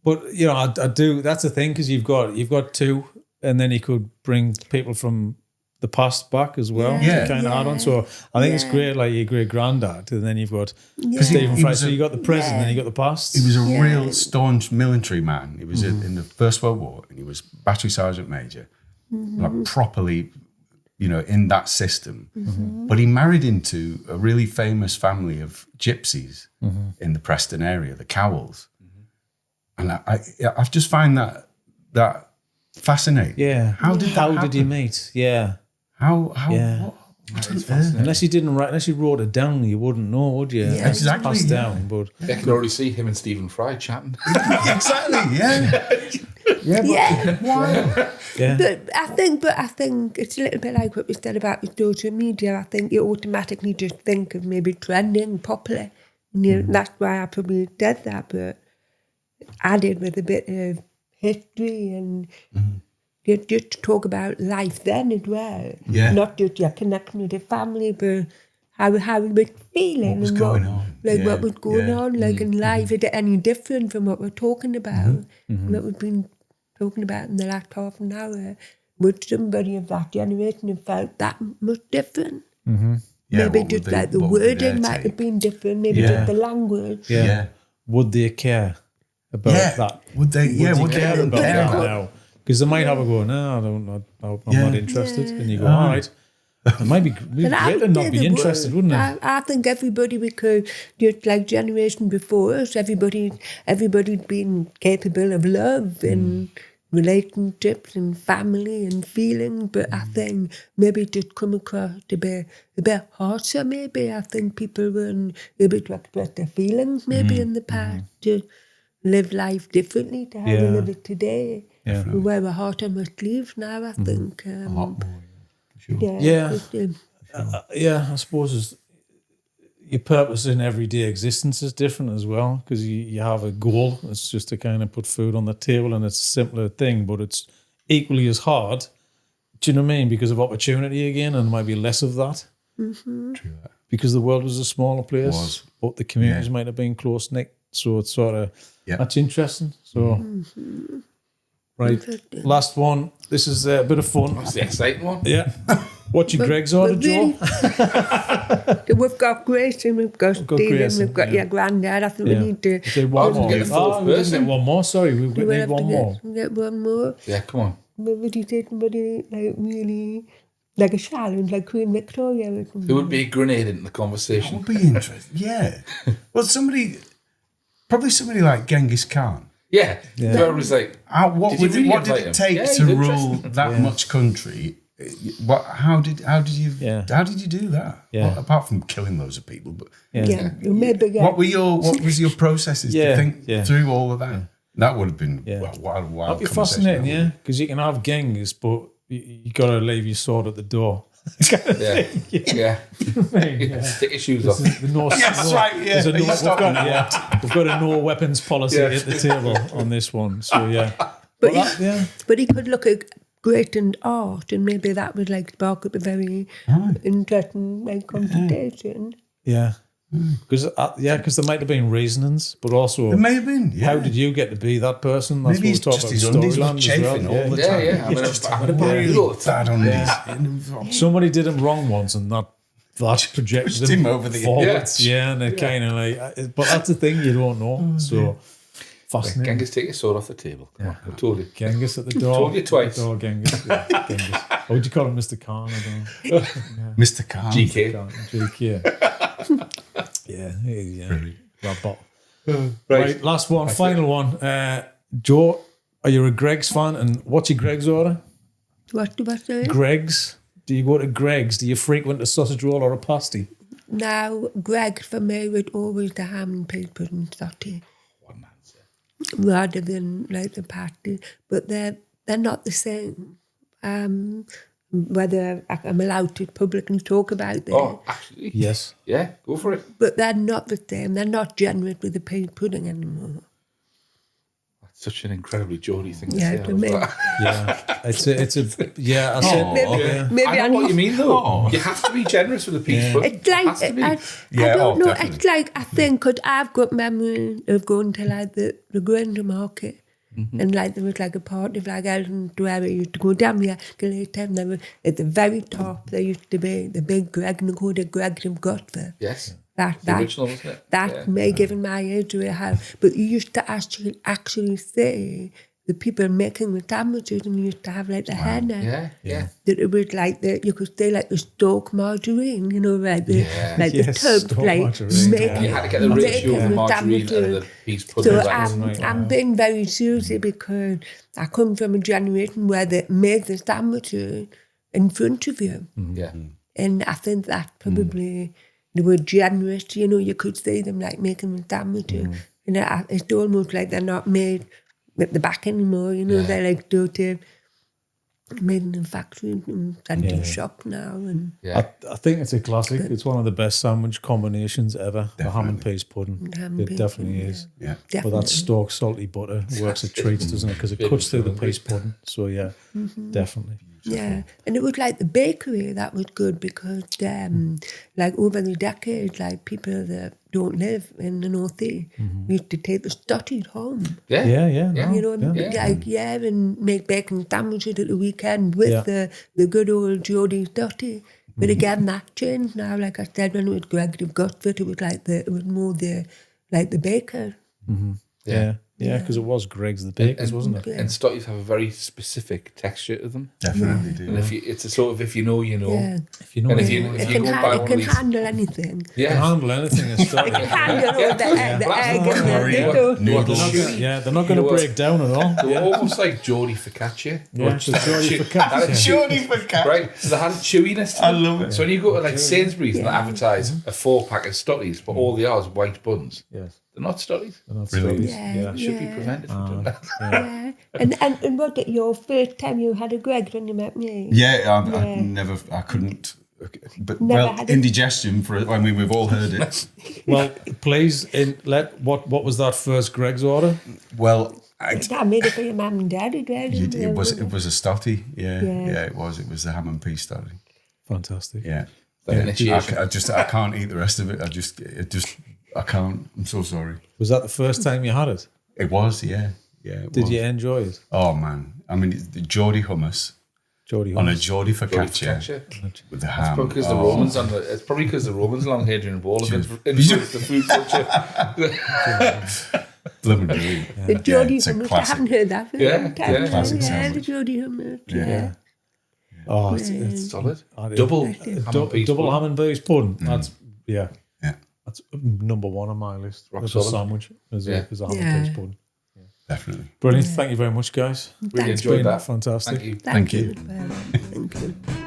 Speaker 4: But you know, I do. That's the thing, because you've got 2. And then you could bring people from the past back as well to kind of add on. So I think it's great, like your great granddad, and then you've got Stephen Fry. So you got the present, and then you got the past.
Speaker 1: He was a real staunch military man. He was in the First World War, and he was battery sergeant major, like properly, you know, in that system. But he married into a really famous family of gypsies in the Preston area, the Cowells, and I just find that fascinating.
Speaker 4: Yeah. How did he meet? Yeah.
Speaker 1: How?
Speaker 4: Yeah. Unless you wrote it down, you wouldn't know, would you?
Speaker 1: Yeah, exactly.
Speaker 4: Passed down, but
Speaker 2: I can already see him and Stephen Fry chatting.
Speaker 1: Exactly. Yeah.
Speaker 4: Yeah.
Speaker 3: But I think it's a little bit like what we said about the social media. I think you automatically just think of maybe trending, popular. And that's why I probably did that, but added with a bit of history and just to talk about life then as well.
Speaker 1: Yeah.
Speaker 3: Not just your connection with your family, but how we were feeling.
Speaker 1: What was going on.
Speaker 3: What was going on, like in life. Is it any different from what we're talking about? What we've been talking about in the last half an hour? Would somebody of that generation have felt that much different? Maybe just like the wording might have been different, maybe just the language.
Speaker 4: Yeah. Would they care about that?
Speaker 1: Would they
Speaker 4: care about that now? Because they might have a go, no, I'm not interested. And you go, all right. It might be great to not be interested, wouldn't it?
Speaker 3: I think everybody, because just like generation before us, everybody's been capable of love and relationships and family and feeling, but I think maybe it just come across to be a bit harsher maybe. I think people weren't able to express their feelings maybe in the past, to live life differently to how we live it today.
Speaker 4: Yeah.
Speaker 3: We wear a heart on our sleeves now, I think.
Speaker 1: A lot more, for sure.
Speaker 4: I suppose your purpose in everyday existence is different as well, because you have a goal. It's just to kind of put food on the table, and it's a simpler thing, but it's equally as hard. Do you know what I mean? Because of opportunity again, and there might be less of that.
Speaker 1: True that.
Speaker 4: Because the world was a smaller place, but the communities might have been close-knit. So it's sort of, that's interesting. So, right, last one. This is a bit of fun.
Speaker 2: That's the exciting one.
Speaker 4: Yeah. What's your Greg's order, Joe?
Speaker 3: We've got Grace and we've got Stephen, we've got your granddad. I think we need to...
Speaker 4: Say one more.
Speaker 2: Get the fourth
Speaker 4: we
Speaker 2: person.
Speaker 4: get one more. Sorry, we need one more.
Speaker 3: Get one more.
Speaker 2: Yeah, come on.
Speaker 3: But would you say somebody like really... like a challenge, like Queen Victoria or something?
Speaker 2: Who would be a grenade into the conversation?
Speaker 1: That would be interesting. Yeah. Well, probably somebody like Genghis Khan.
Speaker 2: Yeah. So everybody's like,
Speaker 1: What did it take to rule that much country What? How did you?
Speaker 4: Yeah.
Speaker 1: How did you do that?
Speaker 4: Yeah.
Speaker 1: Well, apart from killing loads of people, but
Speaker 3: Maybe,
Speaker 1: what was your processes to think through all of that?
Speaker 4: Yeah.
Speaker 1: That would have been wild
Speaker 4: That'd be fascinating, yeah, because you can have gangs, but you got to leave your sword at the door.
Speaker 2: Stick your shoes off.
Speaker 1: That's right. Yeah,
Speaker 4: we've got a no weapons policy at the table on this one. So
Speaker 3: but he could look at great and art, and maybe that would like spark up a very interesting conversation.
Speaker 4: Yeah. Because there might have been reasonings, but also
Speaker 1: there may have been. Yeah.
Speaker 4: How did you get to be that person? That's
Speaker 1: maybe he's
Speaker 4: what
Speaker 1: just his undies were chafing all the time.
Speaker 2: Yeah. I'm
Speaker 1: bad undies.
Speaker 4: Somebody did him wrong once, and that projected
Speaker 1: him over the
Speaker 4: forwards. Yeah, and it kind of like. But that's the thing, you don't know. So fascinating.
Speaker 2: Genghis, take your sword off the table. Come on, I told you.
Speaker 4: Genghis at the door.
Speaker 2: Told you twice.
Speaker 4: Door, Genghis. Genghis. Or would you call him Mr. Khan? I don't know.
Speaker 1: Mr. Khan.
Speaker 2: GK.
Speaker 4: Yeah. That bottle. Right, last one, final one. Joe, are you a Greg's fan? And what's your Greg's order?
Speaker 3: What do I say?
Speaker 4: Greg's. Do you go to Greg's? Do you frequent a sausage roll or a pasty?
Speaker 3: Now, Greg for me would always the ham and peas pudding totty.
Speaker 2: What an answer.
Speaker 3: Rather than like the pasty, but they're not the same. Whether I'm allowed to publicly talk about them.
Speaker 2: Oh, actually.
Speaker 4: Yes.
Speaker 2: Yeah, go for it.
Speaker 3: But they're not the same. They're not generous with the pea pudding anymore.
Speaker 2: That's such an incredibly Geordie thing to
Speaker 3: Yeah,
Speaker 2: say.
Speaker 3: to me.
Speaker 4: Yeah. It's a yeah, I said
Speaker 3: Maybe
Speaker 2: I know what you mean though.
Speaker 1: Oh.
Speaker 2: You have to be generous with the peas pudding.
Speaker 3: It's like, I don't know,
Speaker 1: definitely.
Speaker 3: it's like, I think, because I've got memory of going to like the Granger market. And like there was like a part of like Elton where we used to go down the escalator, and there was, at the very top there used to be the big Greg, and they called it Greg of Godfrey.
Speaker 2: Yes.
Speaker 3: The
Speaker 2: original, wasn't it?
Speaker 3: That may given my age we have. But you used to actually say the people making the sandwiches, and you used to have like the henna.
Speaker 2: Yeah.
Speaker 3: That it was like you could say like the Stoke margarine, you know, like the tub, like making,
Speaker 2: You had to get the ratio of the margarine and the peas pudding.
Speaker 3: So I'm being very choosy because I come from a generation where they made the sandwiches in front of you.
Speaker 2: Yeah.
Speaker 3: And I think that probably they were generous, you know, you could see them like making the sandwiches. And it's almost like they're not made at the back anymore, you know, they're like dirty, made in the factory and sent to shop now. And
Speaker 4: I think it's a classic. It's one of the best sandwich combinations ever. The ham and peas pudding. It definitely is.
Speaker 1: Yeah.
Speaker 4: But that Stoke salty butter works a treat, doesn't it? Because it cuts through the peas pudding. So definitely.
Speaker 3: Yeah, and it was like the bakery that was good because, like over the decades, like people that don't live in the North East used to take the stotties home.
Speaker 4: Yeah.
Speaker 3: You know, and make bacon sandwiches at the weekend with the good old Geordie stotty. But again, that changed now. Like I said, when it was Gregory Gosford, it was more the baker.
Speaker 4: Yeah, because it was Greg's the Bakers, wasn't it?
Speaker 2: And stotties have a very specific texture to them.
Speaker 1: Definitely do.
Speaker 2: And it's a sort of if you know, you know.
Speaker 3: Yeah.
Speaker 4: If you know,
Speaker 2: And
Speaker 3: It can handle anything.
Speaker 4: it can handle anything.
Speaker 3: It can handle all the egg and the
Speaker 4: they're not going to break down at all.
Speaker 2: They're almost like Geordie focaccia.
Speaker 4: Yeah, it's Geordie focaccia.
Speaker 1: Geordie focaccia.
Speaker 2: Right, so they had chewiness to them.
Speaker 1: I love it.
Speaker 2: So when you go to like Sainsbury's and they advertise a 4-pack of stotties, but all they are is white buns.
Speaker 4: Yes.
Speaker 2: They're not stotties.
Speaker 4: They're not
Speaker 1: Really?
Speaker 4: stotties.
Speaker 2: Should be prevented from doing that.
Speaker 3: Yeah. And was it your first time you had a Greg when you met me?
Speaker 1: I couldn't. But
Speaker 3: Never had it.
Speaker 1: indigestion we've all heard it.
Speaker 4: Well, please, what was that first Greg's order?
Speaker 1: Well,
Speaker 3: I made it for your mum and dad.
Speaker 1: it was a stotty. Yeah, it was. It was the ham and peas stotty.
Speaker 4: Fantastic.
Speaker 1: Yeah.
Speaker 2: Initiation.
Speaker 1: I can't eat the rest of it. I can't. I'm so sorry.
Speaker 4: Was that the first time you had it?
Speaker 1: It was, yeah. It
Speaker 4: Did
Speaker 1: was.
Speaker 4: you enjoy it?
Speaker 1: Oh man, I mean the Geordie hummus
Speaker 4: Geordie
Speaker 1: on a
Speaker 4: hummus.
Speaker 1: Geordie focaccia with the ham.
Speaker 2: Probably because the Romans it's probably because the Romans along here during the wall have influenced the food culture.
Speaker 1: Blooming brilliant.
Speaker 3: The Geordie
Speaker 1: it's a
Speaker 3: hummus. I
Speaker 1: classic.
Speaker 3: haven't heard that for a long time.
Speaker 1: Classic
Speaker 3: The
Speaker 1: sandwich.
Speaker 3: Geordie hummus.
Speaker 1: Yeah.
Speaker 4: Oh, it's
Speaker 2: Solid.
Speaker 4: double
Speaker 2: Double
Speaker 4: ham and peas pudding. That's
Speaker 1: Yeah.
Speaker 4: That's number one on my list.
Speaker 2: Rock
Speaker 4: As a
Speaker 2: solid.
Speaker 4: sandwich, as a ham
Speaker 3: Yeah.
Speaker 4: and peas pudding.
Speaker 1: Definitely.
Speaker 4: Brilliant. Thank you very much, guys.
Speaker 2: Really
Speaker 3: Thanks.
Speaker 2: enjoyed that.
Speaker 4: Fantastic.
Speaker 2: Thank you.
Speaker 1: Thank you.
Speaker 3: Thank you. Thank you.